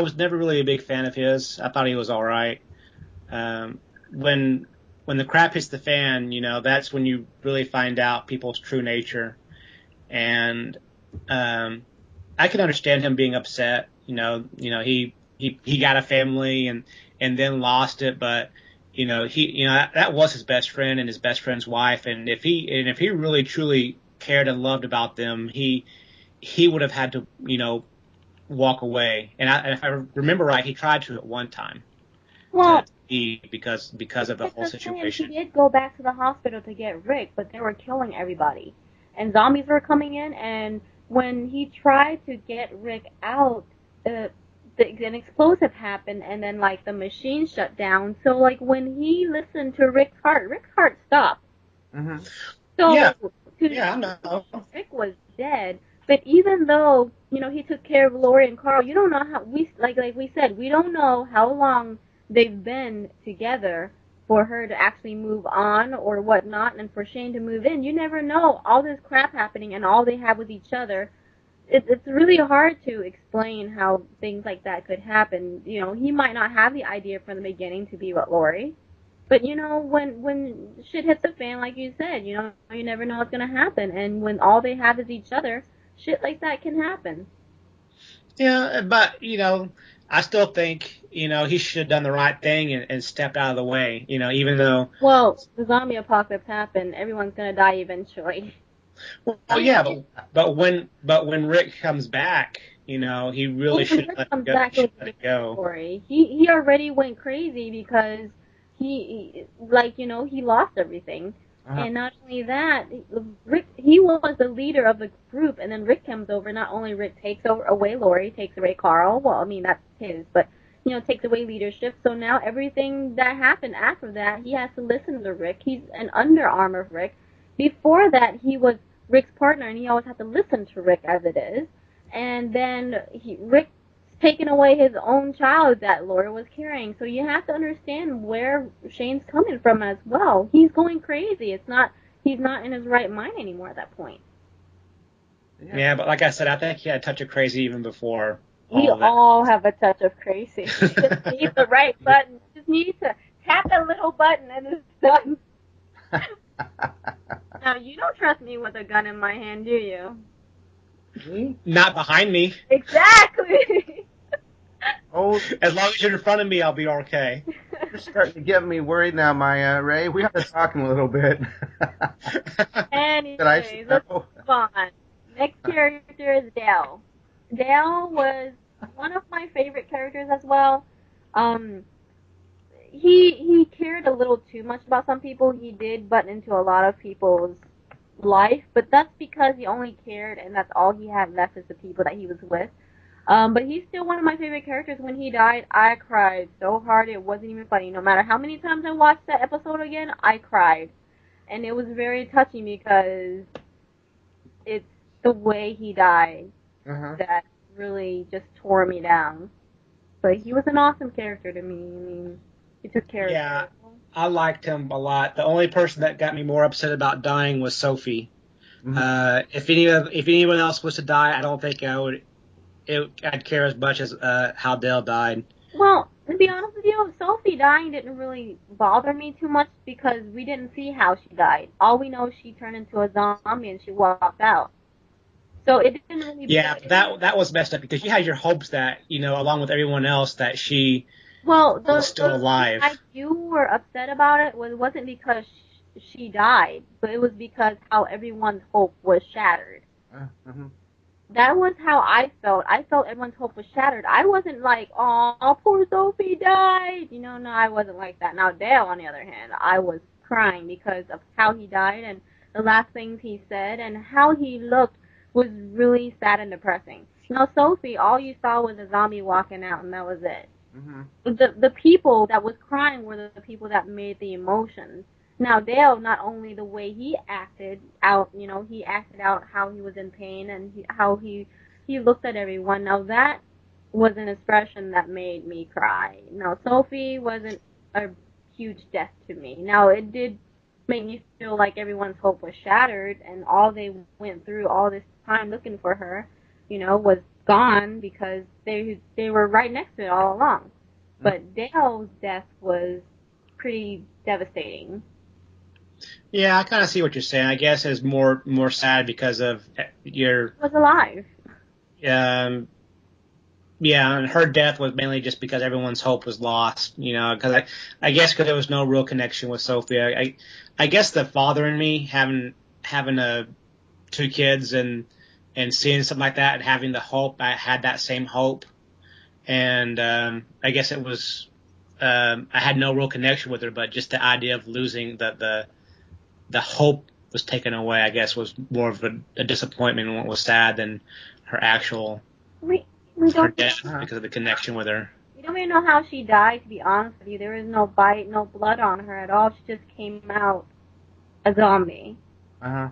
was never really a big fan of his. I thought he was all right. Um, when the crap hits the fan, that's when you really find out people's true nature. And I can understand him being upset. He got a family and then lost it, but that was his best friend and his best friend's wife. And if he really truly cared and loved about them, he would have had to walk away. And if I remember right, he tried to at one time well, to leave because of the it's whole the same. He situation. did go back to the hospital to get Rick, but they were killing everybody, and zombies were coming in. And when he tried to get Rick out, an explosive happened, and then like the machine shut down. So like when he listened to Rick's heart stopped. Mm-hmm. So Yeah, to yeah, I know. Rick was dead. But even though he took care of Lori and Carl, you don't know how like we said, we don't know how long they've been together for her to actually move on or whatnot, and for Shane to move in. You never know. All this crap happening, and all they have with each other. It's really hard to explain how things like that could happen. He might not have the idea from the beginning to be with Lori. But when shit hits the fan, like you said, you never know what's gonna happen. And when all they have is each other, shit like that can happen. Yeah, but I still think he should have done the right thing and stepped out of the way. Even though, Well, the zombie apocalypse happened. Everyone's gonna die eventually. well, yeah, but when Rick comes back, he really When should Rick let it comes go. back, He should it's a let it different go. story. He already went crazy because he lost everything. Uh-huh. And not only that, Rick, he was the leader of the group, and then Rick comes over. Not only Rick takes away Lori, takes away Carl. Well, I mean that's his, but takes away leadership. So now everything that happened after that, he has to listen to Rick. He's an underarm of Rick. Before that, he was Rick's partner, and he always had to listen to Rick as it is. And then Rick's taken away his own child that Laura was carrying. So you have to understand where Shane's coming from as well. He's going crazy. He's not in his right mind anymore at that point. Yeah, but like I said, I think he had a touch of crazy even before We all of that. all have a touch of crazy. You just need the right button. You just need to tap that little button and it's done. Now, you don't trust me with a gun in my hand, do you? Me? Not behind me. Exactly. Oh, As long as you're in front of me, I'll be okay. you're starting to get me worried now, Maya. Ray, we got to talk in a little bit. Anyways, let's move on. Next character is Dale. Dale was one of my favorite characters as well. He cared a little too much about some people. He did butt into a lot of people's life, but that's because he only cared, and that's all he had left is the people that he was with. But he's still one of my favorite characters. When he died, I cried so hard it wasn't even funny. No matter how many times I watched that episode again, I cried. And it was very touching because it's the way he died that really just tore me down. But he was an awesome character to me. I mean, he took care Yeah, of people. I liked him a lot. The only person that got me more upset about dying was Sophie. If anyone else was to die, I don't think I'd care as much as how Dale died. Well, to be honest with you, Sophie dying didn't really bother me too much because we didn't see how she died. All we know is she turned into a zombie and she walked out. So it didn't really Yeah, bother me. that was messed up because you had your hopes that along with everyone else, that she Well, was still alive. why you were upset about it wasn't because she died, but it was because how everyone's hope was shattered. That was how I felt. I felt everyone's hope was shattered. I wasn't like, oh, poor Sophie died. No, I wasn't like that. Now, Dale, on the other hand, I was crying because of how he died and the last things he said and how he looked was really sad and depressing. Now, Sophie, all you saw was a zombie walking out, and that was it. The people that was crying were the people that made the emotions. Now Dale, not only the way he acted out, he acted out how he was in pain and how he looked at everyone. Now that was an expression that made me cry. Now Sophie wasn't a huge death to me. Now it did made me feel like everyone's hope was shattered, and all they went through all this time looking for her, was gone because they were right next to it all along. But Dale's death was pretty devastating. Yeah, I kind of see what you're saying. I guess it's more sad because of your. He was alive. Yeah, and her death was mainly just because everyone's hope was lost. Because I guess because there was no real connection with Sophia. I guess the father in me having two kids and seeing something like that and having the hope, I had that same hope, and I guess it was I had no real connection with her, but just the idea of losing the hope was taken away, I guess, was more of a disappointment and what was sad than her actual her death because of the connection with her. We don't even know how she died, to be honest with you. There was no bite, no blood on her at all. She just came out a zombie. Uh-huh.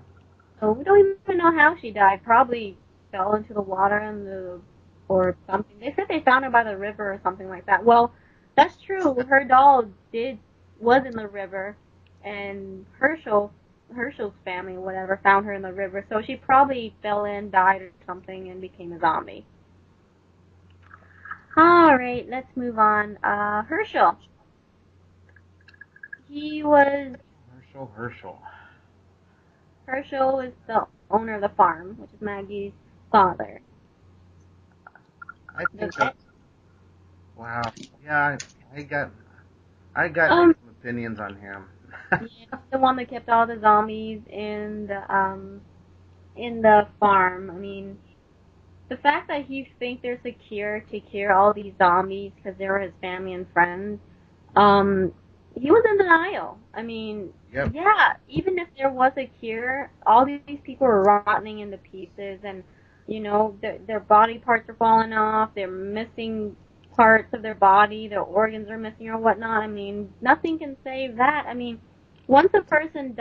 So we don't even know how she died. Probably fell into the water or something. They said they found her by the river or something like that. Well, that's true. Her doll was in the river, and Herschel's family or whatever found her in the river. So she probably fell in, died or something, and became a zombie. All right, let's move on. Herschel. He was. Herschel is the owner of the farm, which is Maggie's father. I think. Wow. Yeah, I got some opinions on him. Yeah, the one that kept all the zombies in the farm. I mean, the fact that he thinks there's a cure to cure all these zombies because they were his family and friends, he was in denial. I mean, Yep. Yeah, even if there was a cure, all these people were rotting into pieces, and their body parts are falling off. They're missing parts of their body. Their organs are missing or whatnot. I mean, nothing can save that. I mean, once a person's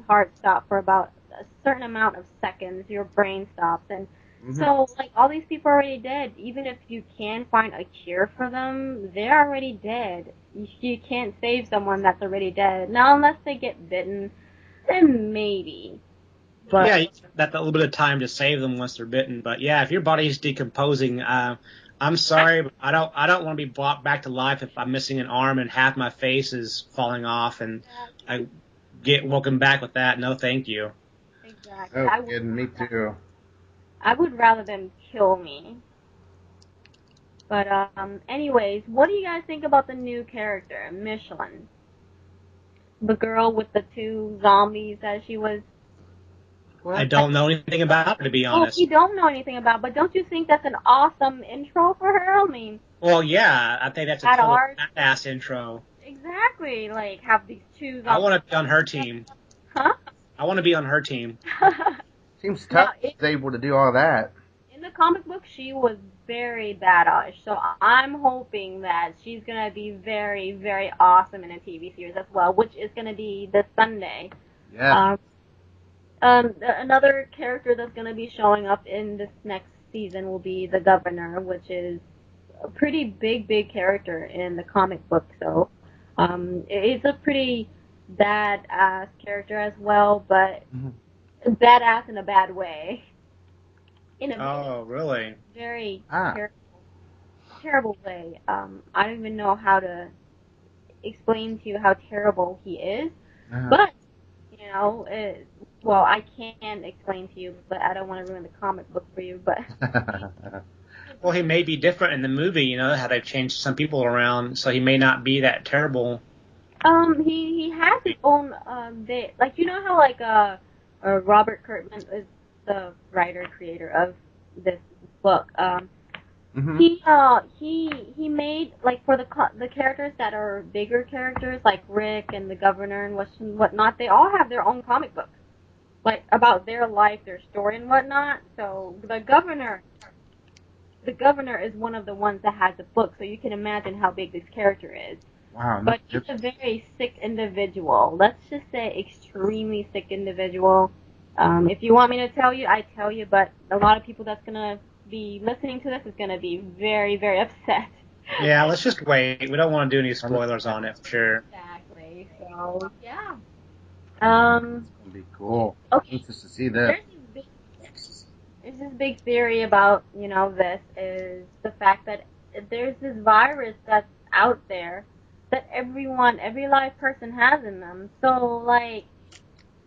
heart stops for about a certain amount of seconds, your brain stops, and so, like, all these people are already dead. Even if you can find a cure for them, they're already dead. You can't save someone that's already dead. Now, unless they get bitten, then maybe. But Yeah, you got that little bit of time to save them once they're bitten. But yeah, if your body's decomposing, I'm sorry, but I don't want to be brought back to life if I'm missing an arm and half my face is falling off, and I get woken back with that. No, thank you. Exactly. Oh, kidding, me too. I would rather them kill me. But anyways, what do you guys think about the new character, Michelin? The girl with the two zombies that she was. What? I don't know anything about her, to be honest. You don't know anything about, but don't you think that's an awesome intro for her? I mean, Well, yeah, I think that's a total badass intro. Exactly, like have these two zombies. I want to be on her team. Huh? I want to be on her team. Seems tough. She's able to do all that. In the comic book, she was very badass. So I'm hoping that she's gonna be very, very awesome in a TV series as well, which is gonna be this Sunday. Yeah. Another character that's gonna be showing up in this next season will be the Governor, which is a pretty big character in the comic book. So, it's a pretty badass character as well, but badass in a bad way. Really? Very terrible way. I don't even know how to explain to you how terrible he is, but well, I can explain to you, but I don't want to ruin the comic book for you. But well, he may be different in the movie. How they've changed some people around, so he may not be that terrible. He has his own how Robert Kirkman is the writer creator of this book. He made, like, for the characters that are bigger characters like Rick and the Governor and whatnot. They all have their own comic books, like about their life, their story and whatnot. So the Governor is one of the ones that has a book. So you can imagine how big this character is. Wow. But he's a very sick individual. Let's just say extremely sick individual. If you want me to tell you, I tell you, but a lot of people that's going to be listening to this is going to be very, very upset. Yeah, let's just wait. We don't want to do any spoilers on it, for sure. Exactly. So, So yeah. It's gonna be cool. Okay. Anxious to see this. There's this big theory about this is the fact that there's this virus that's out there that every live person has in them. So like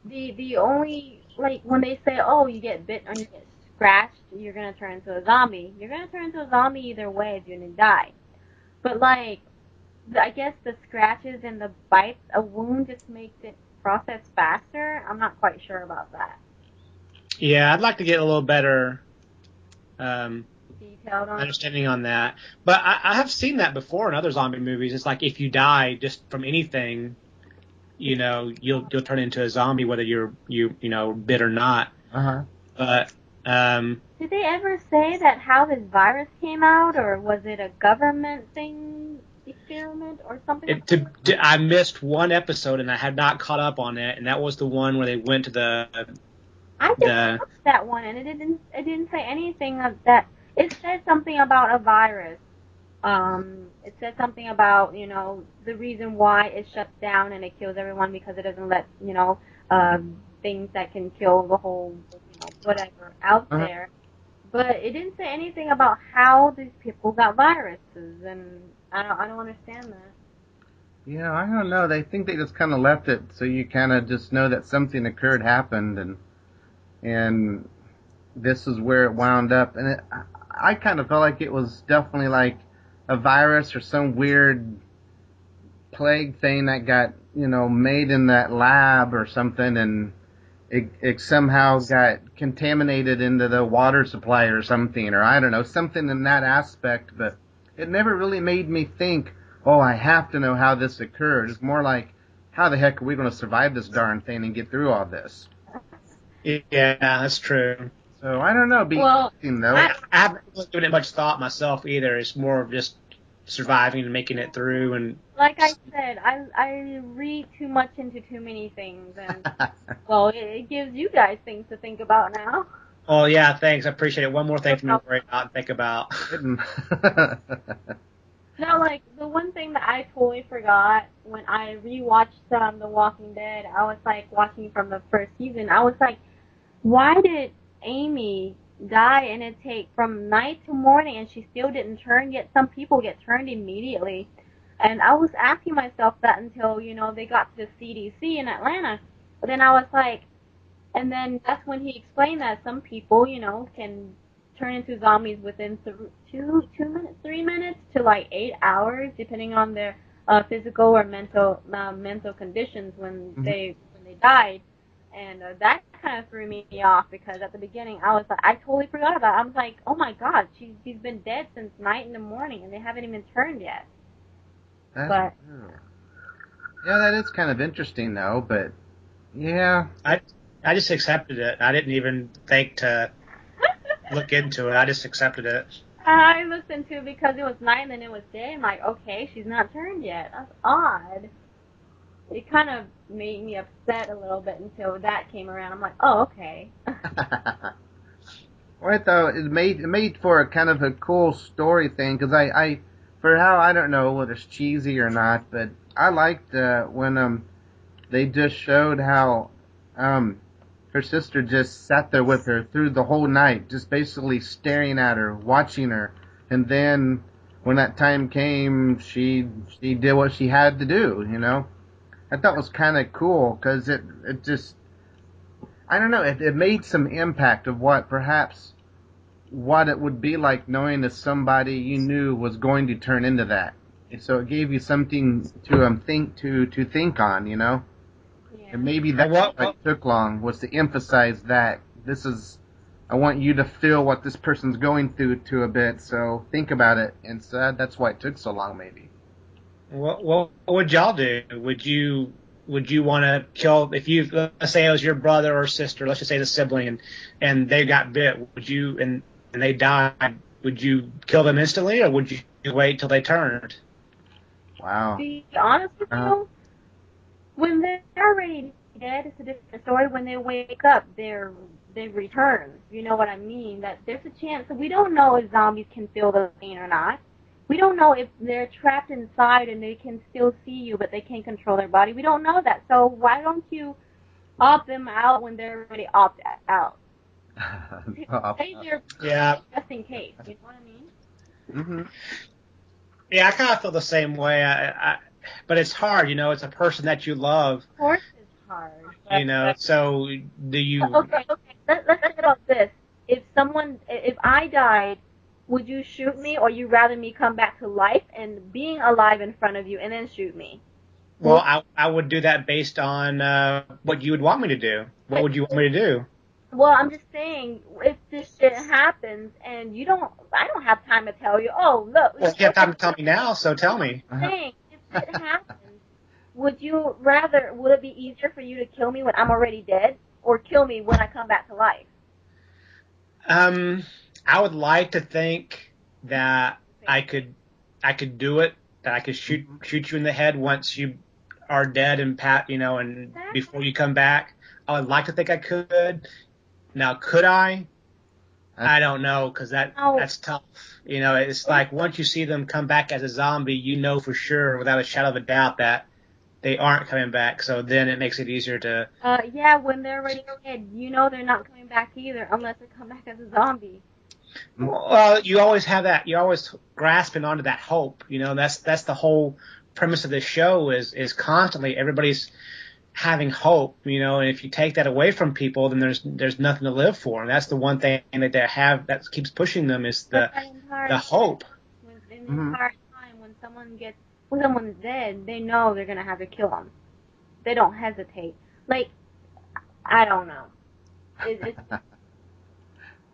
the only like when they say, oh, you get bit or you get scratched, you're gonna turn into a zombie. You're gonna turn into a zombie either way if you're gonna die. But like I guess the scratches and the bites, a wound just makes it process faster. I'm not quite sure about that. Yeah, I'd like to get a little better um, Detailed on. understanding on that. But I have seen that before in other zombie movies. It's like if you die just from anything, you'll turn into a zombie whether you're bit or not. Uh-huh. But Did they ever say that how this virus came out, or was it a government thing, experiment, or something? I missed one episode and I had not caught up on it, and that was the one where they went to I just the watched that one, and it didn't say anything of that. It said something about a virus. It said something about the reason why it shuts down and it kills everyone because it doesn't let things that can kill the whole whatever out Uh-huh. there. But it didn't say anything about how these people got viruses, and I don't understand that. Yeah, I don't know. They think they just kind of left it so you kind of just know that something happened, and this is where it wound up. And I kind of felt like it was definitely like a virus or some weird plague thing that got made in that lab or something, and it somehow got contaminated into the water supply or something, or I don't know, something in that aspect. But it never really made me think, oh, I have to know how this occurred. It's more like, how the heck are we going to survive this darn thing and get through all this? yeah, that's true. So I don't know. Be Well, interesting though. I haven't really given it much thought myself either. It's more of just surviving and making it through. And like I said, I read too much into too many things, and well, it gives you guys things to think about now. oh yeah, thanks. I appreciate it. One more thing for me to worry about and think about. No, like the one thing that I totally forgot when I rewatched The Walking Dead, I was like watching from the first season. I was like, why did Amy die and it take from night to morning and she still didn't turn yet? Some people get turned immediately. And I was asking myself that until, they got to the CDC in Atlanta. But then I was like, and then that's when he explained that some people, can turn into zombies within 2 minutes, 3 minutes to like 8 hours, depending on their physical or mental conditions when Mhm. they died. And that kind of threw me off because at the beginning I was like, I totally forgot about it. I was like, oh my god, she's been dead since night in the morning and they haven't even turned yet. That's But true. Yeah, that is kind of interesting though. But yeah, I just accepted it. I didn't even think to look into it. I just accepted it. I looked into it because it was night and then it was day. I'm like, okay, she's not turned yet. That's odd. It kind of made me upset a little bit until that came around. I'm like, oh, okay. right though, it made for a kind of a cool story thing because I for how I don't know whether it's cheesy or not, but I liked when they just showed how her sister just sat there with her through the whole night, just basically staring at her, watching her, and then when that time came, she did what she had to do. I thought was kind of cool because it just, I don't know, it made some impact of what it would be like knowing that somebody you knew was going to turn into that. And so it gave you something to think on. Yeah. And maybe that's why it took long, was to emphasize that I want you to feel what this person's going through to a bit, so think about it. And so that's why it took so long, maybe. What would y'all do? Would you want to kill if let's say it was your brother or sister, let's just say the sibling, and they got bit? Would you and they died? Would you kill them instantly, or would you wait till they turned? Wow. To be honest with you, when they're already dead, it's a different story. When they wake up, they return. You know what I mean? That there's a chance. So we don't know if zombies can feel the pain or not. We don't know if they're trapped inside and they can still see you, but they can't control their body. We don't know that. So why don't you opt them out when they're already opted out? Save your Yeah. just in case. You know what I mean? Mm-hmm. Yeah, I kind of feel the same way. But it's hard, it's a person that you love, Of course it's hard. so do you... Okay. Let's think about this. If I died, would you shoot me, or you rather me come back to life and being alive in front of you and then shoot me? Well, I would do that based on what you would want me to do. What would you want me to do? Well, I'm just saying, if this shit happens and I don't have time to tell you, oh, look. Well, you have time to tell me now, so tell me. I'm saying, if it happens, would it be easier for you to kill me when I'm already dead, or kill me when I come back to life? I would like to think that I could do it, that I could shoot you in the head once you are dead and and before you come back. I would like to think I could. Now, could I? I don't know, because that's tough. It's like once you see them come back as a zombie, you know for sure, without a shadow of a doubt, that they aren't coming back. So then it makes it easier to... Yeah, when they're already dead, they're not coming back either, unless they come back as a zombie. Well, you always have that. You're always grasping onto that hope. That's the whole premise of this show is constantly everybody's having hope. And if you take that away from people, then there's nothing to live for. And that's the one thing that they have that keeps pushing them is the hope. In the entire time, when someone's dead, they know they're gonna have to kill them. They don't hesitate. Like, I don't know.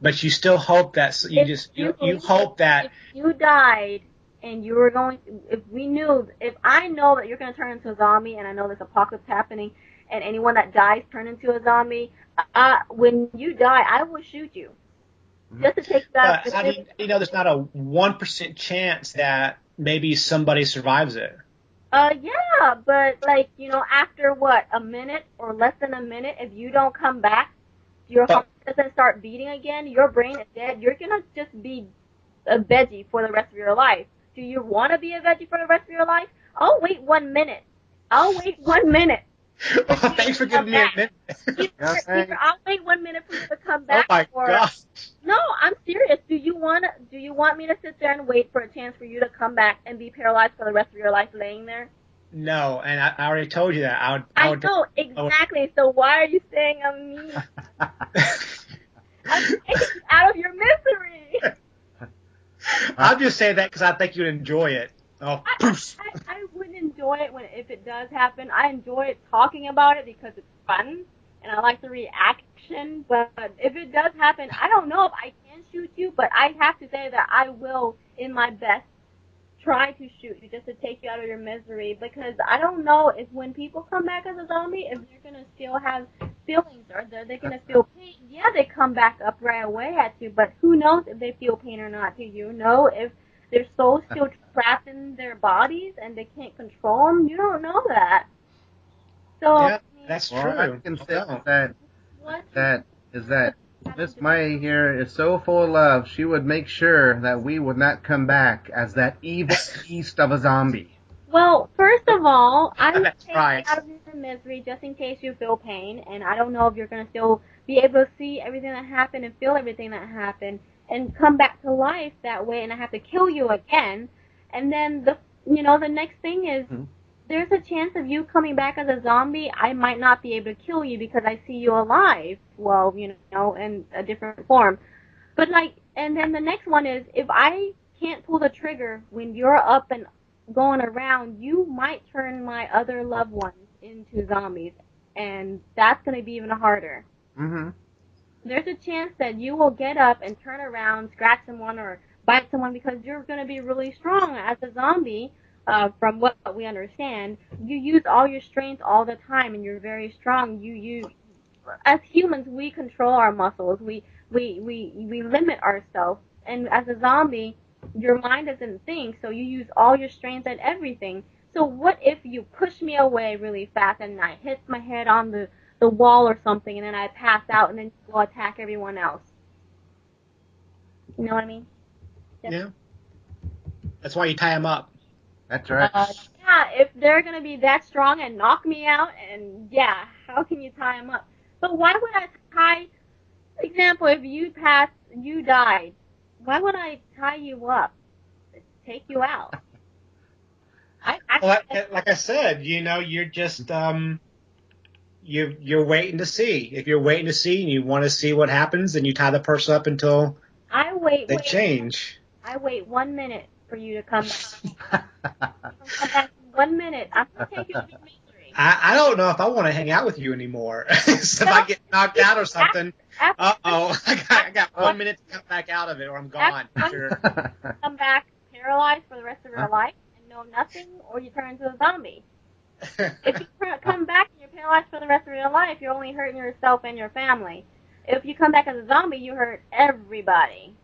But you still hope that you hope that if you died and you were if I know that you're going to turn into a zombie, and I know this apocalypse happening, and anyone that dies turn into a zombie, when you die, I will shoot you. Just to take that. But there's not a 1% chance that maybe somebody survives it. Yeah, but after what, a minute or less than a minute, if you don't come back, your heart doesn't start beating again, your brain is dead, you're gonna just be a veggie for the rest of your life. Do you want to be a veggie for the rest of your life? I'll wait 1 minute. Thanks for giving me a minute. I'll wait 1 minute for you to come back. Oh my gosh. No, I'm serious. Do you want me to sit there and wait for a chance for you to come back and be paralyzed for the rest of your life laying there? No, and I already told you that. I know, exactly. So why are you saying I'm mean? I'm taking you out of your misery. I'm just saying that because I think you'd enjoy it. Oh, I wouldn't enjoy it if it does happen. I enjoy it talking about it because it's fun, and I like the reaction. But if it does happen, I don't know if I can shoot you, but I have to say that I will, in my best, try to shoot you just to take you out of your misery, because I don't know if when people come back as a zombie, if they're going to still have feelings, or they're going to feel pain. Yeah, they come back up right away at you, but who knows if they feel pain or not? Do you know if their soul's still trapped in their bodies and they can't control them? You don't know that. So yeah, that's true. I can say that Miss Mya here is so full of love, she would make sure that we would not come back as that evil beast of a zombie. Well, first of all, I would take right. you out of your misery just in case you feel pain, and I don't know if you're going to still be able to see everything that happened and feel everything that happened and come back to life that way, and I have to kill you again. And then the next thing is, there's a chance of you coming back as a zombie. I might not be able to kill you because I see you alive. Well, in a different form. But and then the next one is, if I can't pull the trigger when you're up and going around, you might turn my other loved ones into zombies, and that's going to be even harder. Mm-hmm. There's a chance that you will get up and turn around, scratch someone, or bite someone because you're going to be really strong as a zombie. From what we understand, you use all your strength all the time, and you're very strong. As humans, we control our muscles. We limit ourselves, and as a zombie, your mind doesn't think, so you use all your strength and everything. So what if you push me away really fast and I hit my head on the wall or something, and then I pass out, and then you go attack everyone else? You know what I mean? Yeah. That's why you tie them up. That's right. Yeah, if they're gonna be that strong and knock me out, and yeah, how can you tie them up? But why would I tie? For example, if you died, why would I tie you up? Take you out. Well, like I said, you're just you're waiting to see. If you're waiting to see and you want to see what happens, then you tie the person up until they change. I wait 1 minute for you to come back. Come back in 1 minute. I'm gonna take you out of your misery. I don't know if I want to hang out with you anymore. So if I get knocked out or something, I got 1 minute to come back out of it, or I'm gone. Sure. Come back paralyzed for the rest of your life and know nothing, or you turn into a zombie. If you come back and you're paralyzed for the rest of your life, you're only hurting yourself and your family. If you come back as a zombie, you hurt everybody.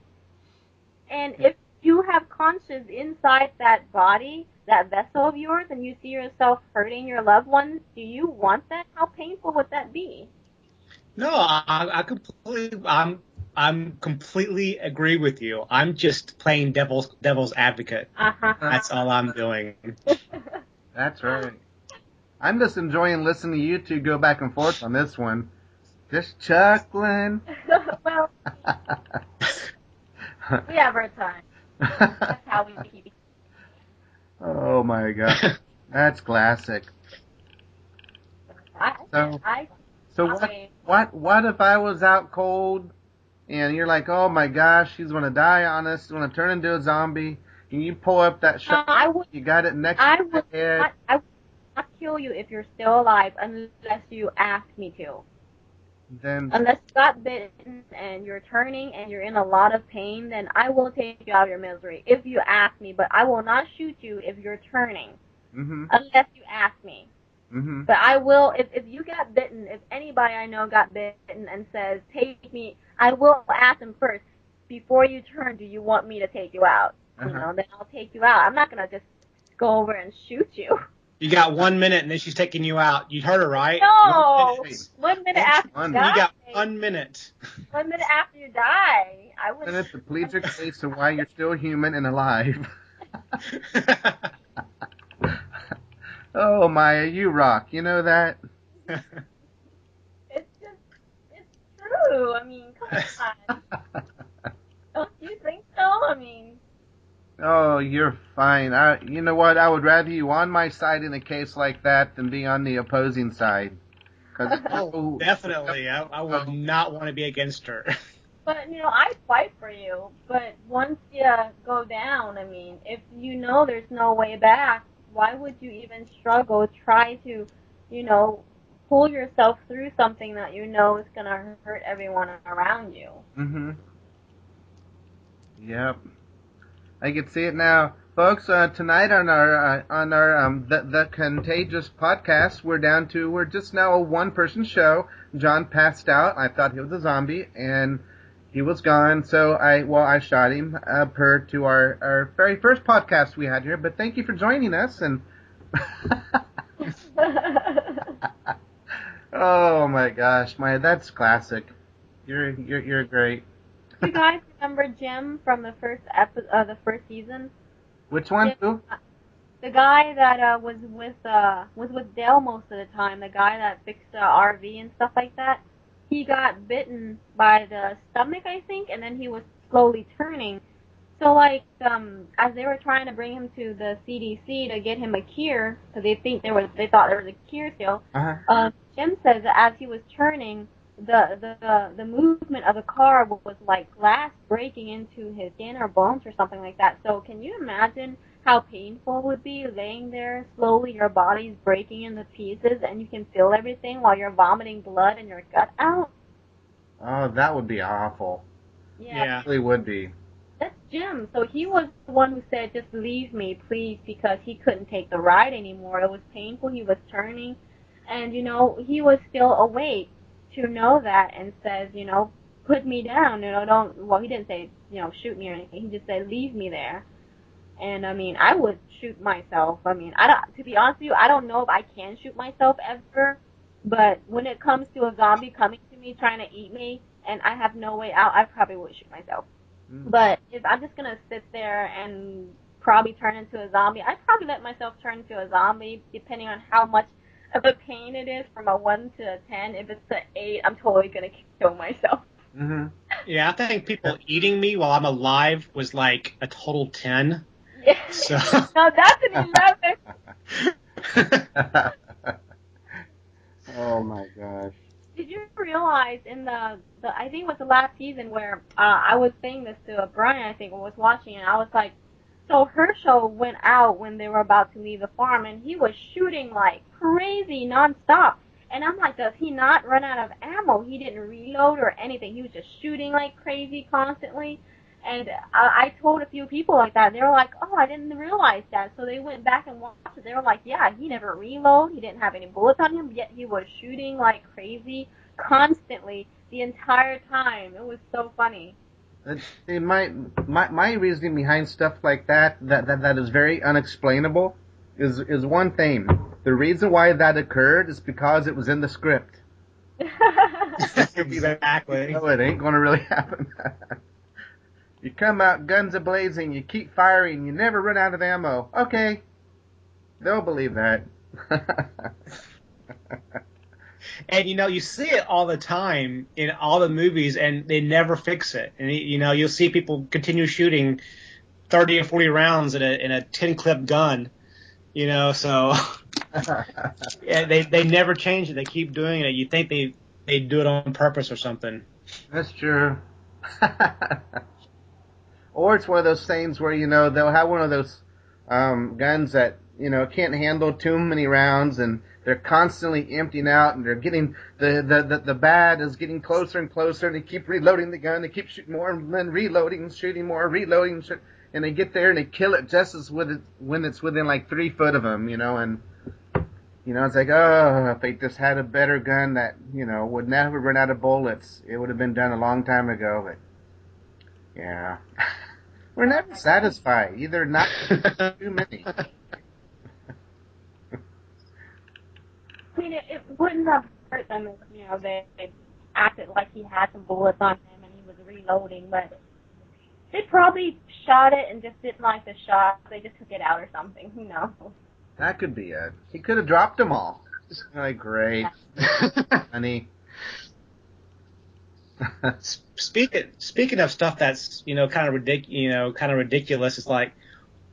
And if you have conscience inside that body, that vessel of yours, and you see yourself hurting your loved ones, do you want that? How painful would that be? No, I'm completely agree with you. I'm just playing devil's advocate. That's all I'm doing. That's right. I'm just enjoying listening to you two go back and forth on this one. Just chuckling. Well, we have our time. That's how we keep it. Oh my god. That's classic. So what if I was out cold and you're like, oh my gosh, she's gonna die on us, she's gonna turn into a zombie, and you pull up that shot, you got it next to your head. I would not kill you if you're still alive unless you ask me to. Unless you got bitten and you're turning and you're in a lot of pain, then I will take you out of your misery if you ask me. But I will not shoot you if you're turning, unless you ask me. But I will, if you got bitten, if anybody I know got bitten and says, take me, I will ask them first, before you turn, do you want me to take you out? Then I'll take you out. I'm not going to just go over and shoot you. You got 1 minute, and then she's taking you out. You heard her, right? No, 1 minute after you die. You got 1 minute. 1 minute after you die. I would. 1 minute to plead your case of why you're still human and alive. Oh, Maya, you rock. You know that? It's true. I mean, come on. Don't you think so? I mean. Oh, you're fine. You know what? I would rather you on my side in a case like that than be on the opposing side. Oh, definitely. I would not want to be against her. But, I fight for you. But once you go down, I mean, if you know there's no way back, why would you even struggle, try to, pull yourself through something that you know is going to hurt everyone around you? Yep. I can see it now. Folks, tonight on our the Contagious podcast, we're just now a one-person show. John passed out. I thought he was a zombie, and he was gone, so I shot him per to our very first podcast we had here. But thank you for joining us. And oh my gosh, that's classic. You're great. You guys remember Jim from the first the first season? Which one? Who? The guy that was with Dale most of the time. The guy that fixed the RV and stuff like that. He got bitten by the stomach, I think, and then he was slowly turning. So, as they were trying to bring him to the CDC to get him a cure, because they thought there was a cure still. Jim says that as he was turning, the movement of the car was like glass breaking into his skin or bones or something like that. So, can you imagine how painful it would be laying there, slowly your body's breaking into pieces, and you can feel everything while you're vomiting blood and your gut out? Oh, that would be awful. Yeah. It really would be. That's Jim. So he was the one who said, just leave me, please, because he couldn't take the ride anymore. It was painful. He was turning. And, he was still awake to know that and says, put me down. He didn't say, shoot me or anything. He just said, leave me there. And, I mean, I would shoot myself. I mean, to be honest with you, I don't know if I can shoot myself ever. But when it comes to a zombie coming to me trying to eat me and I have no way out, I probably would shoot myself. But if I'm just going to sit there and probably turn into a zombie. I'd probably let myself turn into a zombie depending on how much of a pain it is from a 1 to a 10. If it's an 8, I'm totally going to kill myself. Mm-hmm. Yeah, I think people eating me while I'm alive was like a total 10. Yeah. So. No, that's an 11. Oh my gosh. Did you realize in the I think it was the last season where I was saying this to Brian, I think, was watching, and I was like, so Herschel went out when they were about to leave the farm, and he was shooting like crazy nonstop. And I'm like, does he not run out of ammo? He didn't reload or anything. He was just shooting like crazy constantly. And I told a few people like that. They were like, oh, I didn't realize that. So they went back and watched it. They were like, yeah, he never reloaded. He didn't have any bullets on him, yet he was shooting like crazy constantly the entire time. It was so funny. See, my reasoning behind stuff like that is very unexplainable is one thing. The reason why that occurred is because it was in the script. Exactly. No, it ain't going to really happen. You come out guns a-blazing, you keep firing, you never run out of ammo. Okay. They'll believe that. And, you see it all the time in all the movies, and they never fix it. And, you'll see people continue shooting 30 or 40 rounds in a 10-clip gun, so yeah, they never change it. They keep doing it. You think they do it on purpose or something. That's true. Or it's one of those things where, they'll have one of those guns that, can't handle too many rounds, and they're constantly emptying out, and they're getting, the bad is getting closer and closer, and they keep reloading the gun, they keep shooting more, and then reloading, shooting more, reloading, and they get there, and they kill it just as when it's within like 3 foot of them, and, it's like, oh, if they just had a better gun that, would never run out of bullets, it would have been done a long time ago, but, yeah. We're never satisfied. Either not too many. I mean, it wouldn't have hurt them if, they acted like he had some bullets on him and he was reloading, but they probably shot it and just didn't like the shot. They just took it out or something. Who knows? That could be it. He could have dropped them all. Like, great. Honey. Speaking of stuff that's kind of ridiculous, it's like,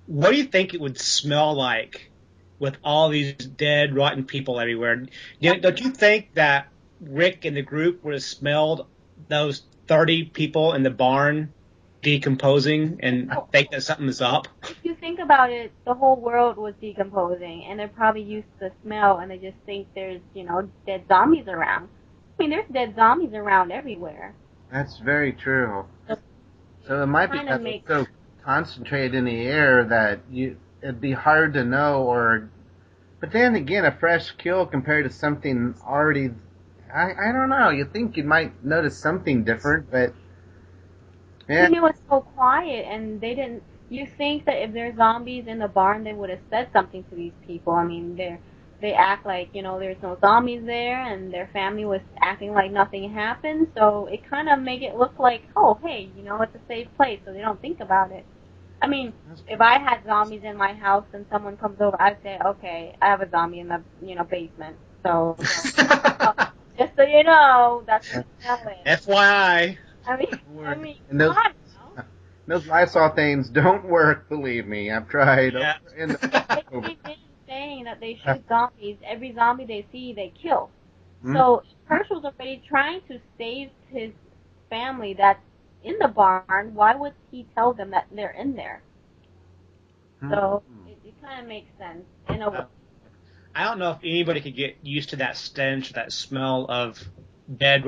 what do you think it would smell like with all these dead, rotten people everywhere? Don't you think that Rick and the group would have smelled those 30 people in the barn decomposing and think that something is up? If you think about it, the whole world was decomposing, and they're probably used to the smell, and they just think there's dead zombies around. I mean, there's dead zombies around everywhere. That's very true. So it might be so concentrated in the air that it'd be hard to know, but then again, a fresh kill compared to something already, I don't know. You think you might notice something different, but yeah. It was so quiet, and they didn't. You think that if there's zombies in the barn, they would have said something to these people. I mean, they act like, there's no zombies there, and their family was acting like nothing happened, so it kind of make it look like, oh, hey, it's a safe place, so they don't think about it. I mean, if I had zombies in my house and someone comes over, I'd say, okay, I have a zombie in the, basement, so, just so you know, that's what it's FYI. I mean, and those Lysol things don't work, believe me. I've tried. Yeah. They've been saying that they shoot zombies. Every zombie they see, they kill. So Herschel's already trying to save his family that's in the barn. Why would he tell them that they're in there? So it kind of makes sense in a way. I don't know if anybody could get used to that stench, that smell of dead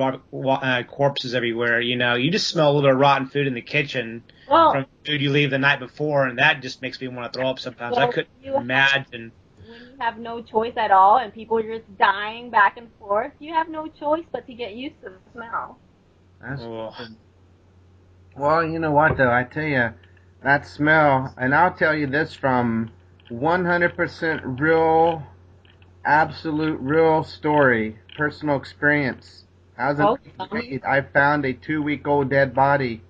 corpses everywhere. You just smell a little bit of rotten food in the kitchen from food you leave the night before, and that just makes me want to throw up sometimes. I couldn't imagine. When you have no choice at all and people are just dying back and forth, you have no choice but to get used to the smell. Well, you know what, though? I tell you, that smell, and I'll tell you this from 100% real, absolute real story, personal experience. I found a 2-week-old dead body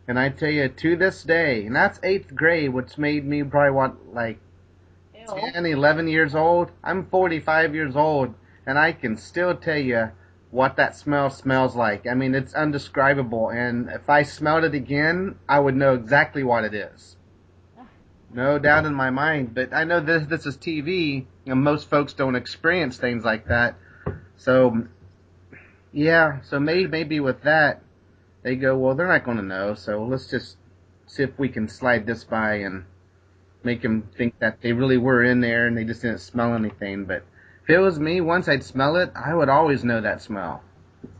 And I tell you, to this day, and that's 8th grade, which made me probably, like Ew. 10, 11 years old. I'm 45 years old, and I can still tell you what that smell smells like. I mean, it's undescribable, and if I smelled it again, I would know exactly what it is. No doubt in my mind, but I know this is TV, and most folks don't experience things like that. So, yeah, so maybe with that, they go, well, they're not going to know, so let's just see if we can slide this by and make them think that they really were in there and they just didn't smell anything. But if it was me, once I'd smell it, I would always know that smell.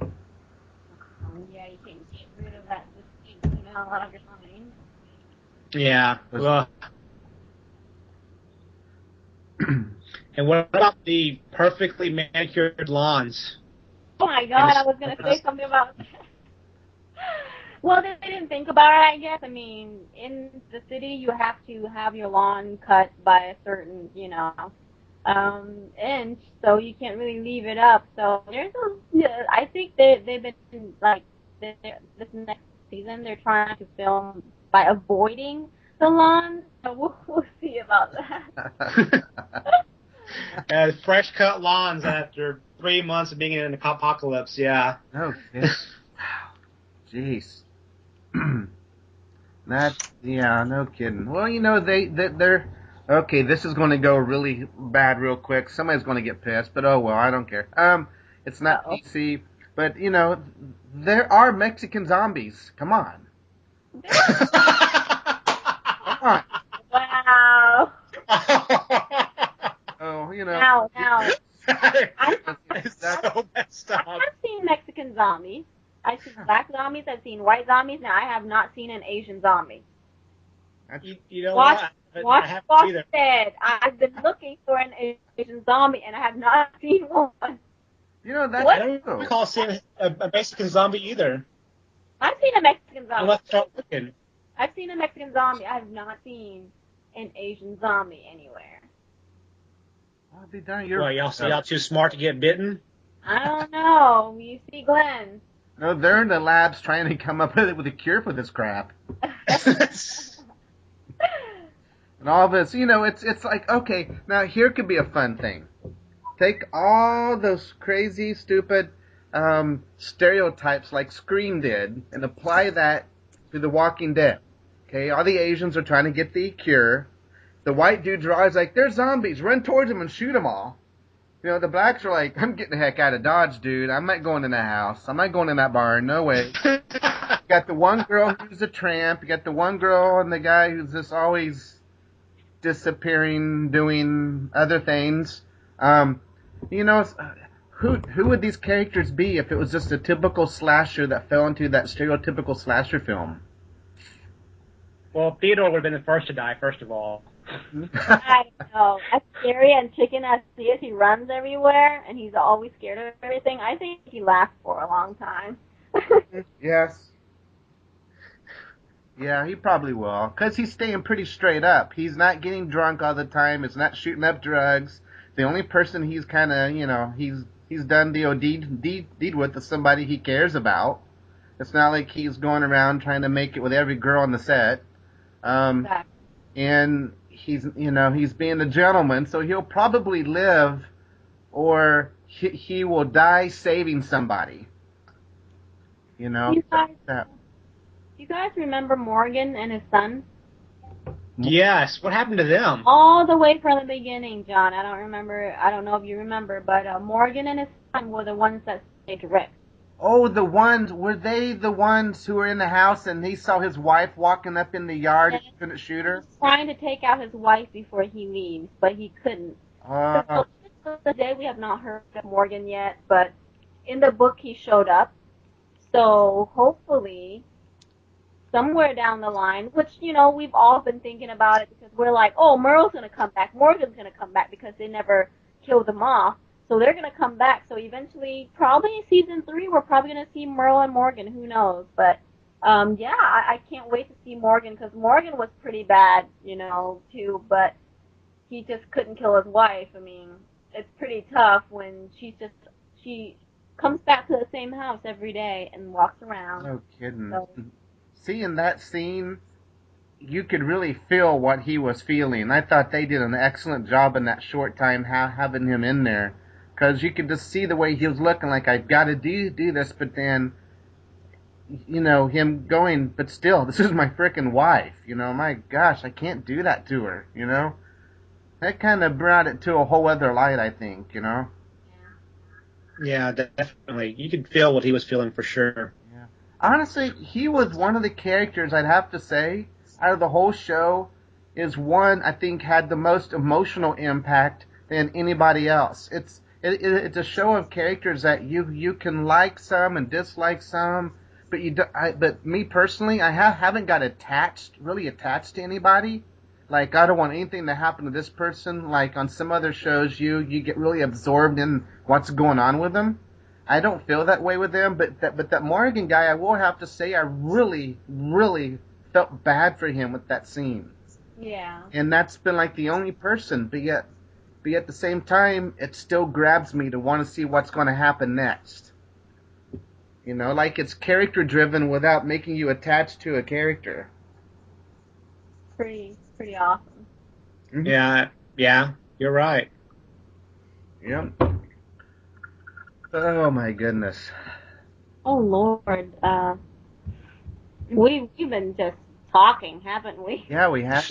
Yeah, you can't get rid of that distinct smell out of your mind. Yeah. Well. And what about the perfectly manicured lawns? Oh my God, I was gonna say something about that. Well, they didn't think about it, I guess. I mean, in the city, you have to have your lawn cut by a certain, inch, so you can't really leave it up. So there's I think they've been like this next season they're trying to film by avoiding the lawns. So we'll see about that. Fresh cut lawns after 3 months of being in an apocalypse. Yeah. No kidding. Wow. Jeez. Yeah, no kidding. Well, they're okay. This is going to go really bad real quick. Somebody's going to get pissed, but oh well, I don't care. It's not Uh-oh. PC, but there are Mexican zombies. Come on, come on. Wow. Oh, Now, It's so messed I up. have seen Mexican zombies. I've seen black zombies. I've seen white zombies. Now, I have not seen an Asian zombie. You know Watch, what? I watch haven't Fox either. said, I've been looking for an Asian zombie, and I have not seen one. That's What? I don't true. recall seeing a Mexican zombie either. I've seen a Mexican zombie. Unless I start looking. I've seen a Mexican zombie. I have not seen an Asian zombie anywhere. I'll be done. Well, y'all too smart to get bitten? I don't know. You see Glenn. No, they're in the labs trying to come up with a cure for this crap. And all this, it's like, okay, now here could be a fun thing. Take all those crazy, stupid stereotypes like Scream did and apply that to The Walking Dead. Okay, all the Asians are trying to get the cure. The white dudes are always like, they're zombies, run towards them and shoot them all. The blacks are like, I'm getting the heck out of Dodge, dude. I'm not going in that house. I'm not going in that barn. No way. You got the one girl who's a tramp. You got the one girl and the guy who's just always disappearing, doing other things. Who would these characters be if it was just a typical slasher that fell into that stereotypical slasher film? Well, Theodore would have been the first to die, first of all. I don't know. As scary and chicken as he is, he runs everywhere, and he's always scared of everything. I think he lasts for a long time. Yes. Yeah, he probably will. Because he's staying pretty straight up. He's not getting drunk all the time. He's not shooting up drugs. The only person he's kind of, he's done deed with is somebody he cares about. It's not like he's going around trying to make it with every girl on the set. Exactly. And he's being a gentleman, so he'll probably live or he will die saving somebody. You guys remember Morgan and his son? Yes. What happened to them? All the way from the beginning, John. I don't know if you remember, but Morgan and his son were the ones that saved Rick. Oh, were they the ones who were in the house and he saw his wife walking up in the yard and he couldn't shoot her? He was trying to take out his wife before he leaves, but he couldn't. So to this day, we have not heard of Morgan yet, but in the book he showed up. So hopefully, somewhere down the line, which, we've all been thinking about it because we're like, oh, Merle's going to come back, Morgan's going to come back because they never killed them off. So they're going to come back. So eventually, probably season 3, we're probably going to see Merle and Morgan. Who knows? But, I can't wait to see Morgan because Morgan was pretty bad, too. But he just couldn't kill his wife. I mean, it's pretty tough when she comes back to the same house every day and walks around. No kidding. So, seeing that scene, you could really feel what he was feeling. I thought they did an excellent job in that short time having him in there, because you could just see the way he was looking like, I've got to do this, but then, him going, but still, this is my frickin' wife, my gosh, I can't do that to her, That kind of brought it to a whole other light, I think, Yeah, definitely. You could feel what he was feeling for sure. Yeah. Honestly, he was one of the characters, I'd have to say, out of the whole show, is one I think had the most emotional impact than anybody else. It's a show of characters that you can like some and dislike some, but but me personally, I haven't got really attached to anybody. Like, I don't want anything to happen to this person. Like on some other shows, you get really absorbed in what's going on with them. I don't feel that way with them, but that Morgan guy, I will have to say, I really, really felt bad for him with that scene. Yeah. And that's been like the only person, but yet at the same time, it still grabs me to want to see what's going to happen next. Like it's character driven without making you attached to a character. Pretty awesome. Mm-hmm. Yeah, you're right. Yep. Oh my goodness. Oh Lord, we've been just talking, haven't we? Yeah, we have.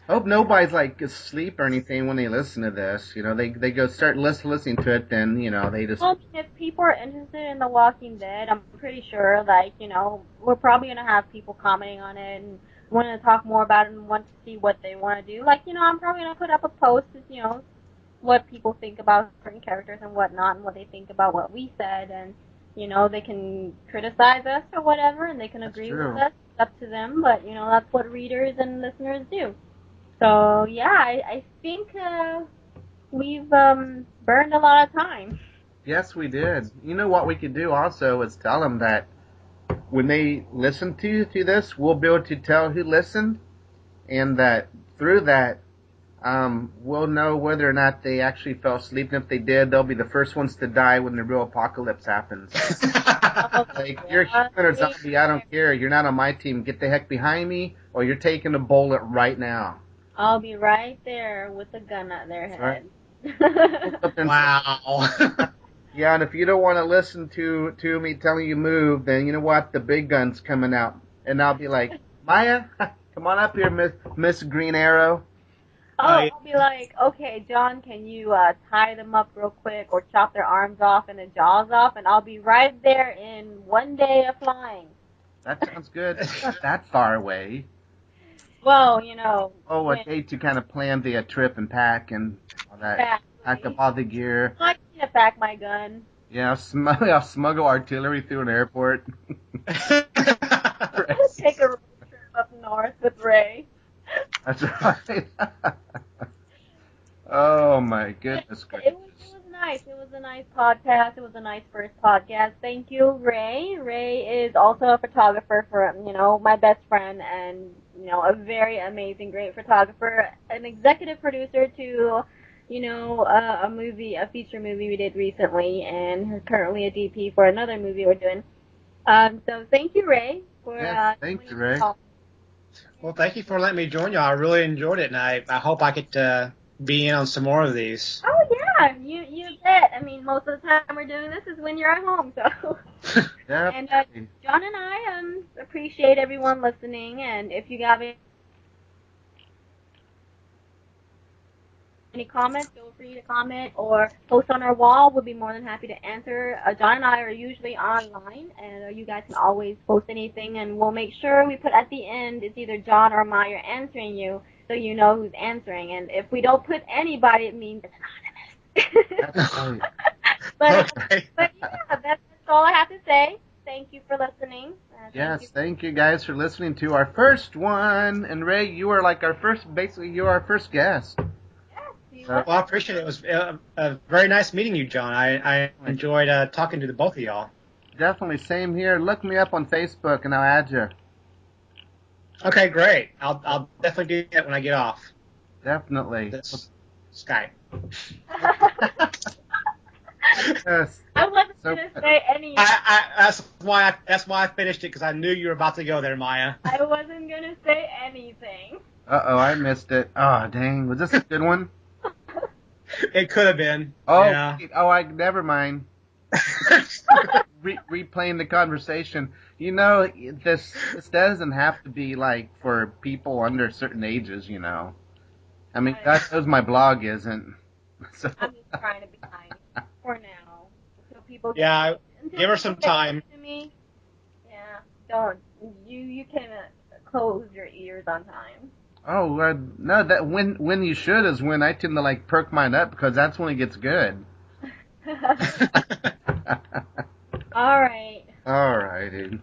I hope nobody's like asleep or anything when they listen to this. They go start listening to it, then they just. Well, if people are interested in The Walking Dead, I'm pretty sure, we're probably gonna have people commenting on it and wanting to talk more about it and want to see what they want to do. I'm probably gonna put up a post, what people think about certain characters and whatnot, and what they think about what we said, and they can criticize us or whatever, and they can agree with us. It's up to them, but that's what readers and listeners do. So yeah, I think we've burned a lot of time. Yes, we did. You know what we could do also is tell them that when they listen to this, we'll be able to tell who listened, and that through that, we'll know whether or not they actually fell asleep. And if they did, they'll be the first ones to die when the real apocalypse happens. Like, you're human or zombie, I don't care. You're not on my team. Get the heck behind me, or you're taking a bullet right now. I'll be right there with a gun at their head. Right. Wow. Yeah, and if you don't want to listen to me telling you move, then you know what? The big gun's coming out. And I'll be like, Maya, come on up here, Miss Green Arrow. I'll be like, okay, John, can you tie them up real quick or chop their arms off and the jaws off? And I'll be right there in one day of flying. That sounds good. It's not that far away. Well, Oh, a day to kind of plan the trip and pack and all that. Exactly. Pack up all the gear. I can't pack my gun. Yeah, I'll smuggle artillery through an airport. Take a road trip up north with Ray. That's right. Oh my goodness gracious. It was nice. It was a nice podcast. It was a nice first podcast. Thank you, Ray. Ray is also a photographer for, my best friend and, a very amazing, great photographer, an executive producer to, a feature movie we did recently, and currently a DP for another movie we're doing. So thank you, Ray, for thank you, Ray. Well, thank you for letting me join y'all. I really enjoyed it, and I hope I get to be in on some more of these. Oh yeah, you bet. I mean, most of the time we're doing this is when you're at home, so. Yeah. And John and I appreciate everyone listening, and if you have any comments, feel free to comment or post on our wall. We'll be more than happy to answer. John and I are usually online, and you guys can always post anything, and we'll make sure we put at the end it's either John or Maya answering you, so you know who's answering. And if we don't put anybody, it means it's anonymous. But yeah, that's all I have to say. Thank you for listening. Thank you guys for listening to our first one. And Ray, you are like you're our first guest. Well, I appreciate it. It was very nice meeting you, John. I enjoyed talking to the both of y'all. Definitely, same here. Look me up on Facebook and I'll add you. Okay, great. I'll definitely do that when I get off. Definitely. This Skype. Yes. I wasn't So- gonna say anything. That's why I finished it, because I knew you were about to go there, Maya. I wasn't gonna say anything. Uh-oh, I missed it. Oh, dang. Was this a good one? It could have been. Oh, Yeah. wait. Never mind. Replaying the conversation. You know, this doesn't have to be like for people under certain ages. You know, I mean that shows my blog isn't. So I'm just trying to be nice for now, until people Yeah, until give her people some get time. used to me. Yeah, don't you can close your ears on time. oh no, that when you should is when I tend to like perk mine up because that's when it gets good. All right. All righty.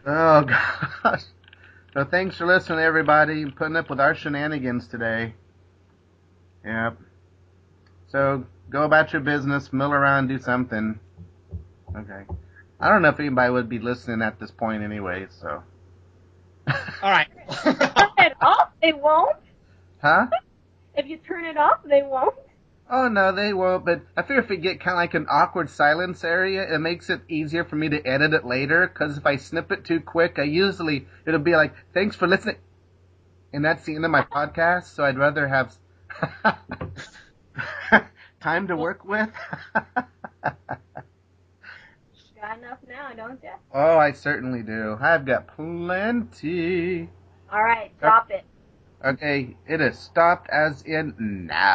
Oh gosh. So thanks for listening, everybody, and putting up with our shenanigans today. Yep. So go about your business, mill around, do something. Okay. I don't know if anybody would be listening at this point anyway, so. All right. Turn it off, they won't. Huh? If you turn it off, they won't. Oh no, they won't, but I figure if we get kind of like an awkward silence area, it makes it easier for me to edit it later, because if I snip it too quick, it'll be like, thanks for listening. And that's the end of my podcast, so I'd rather have time to work with. Got enough now, don't you? Oh, I certainly do. I've got plenty. All right, drop it. Okay, it is stopped as in now.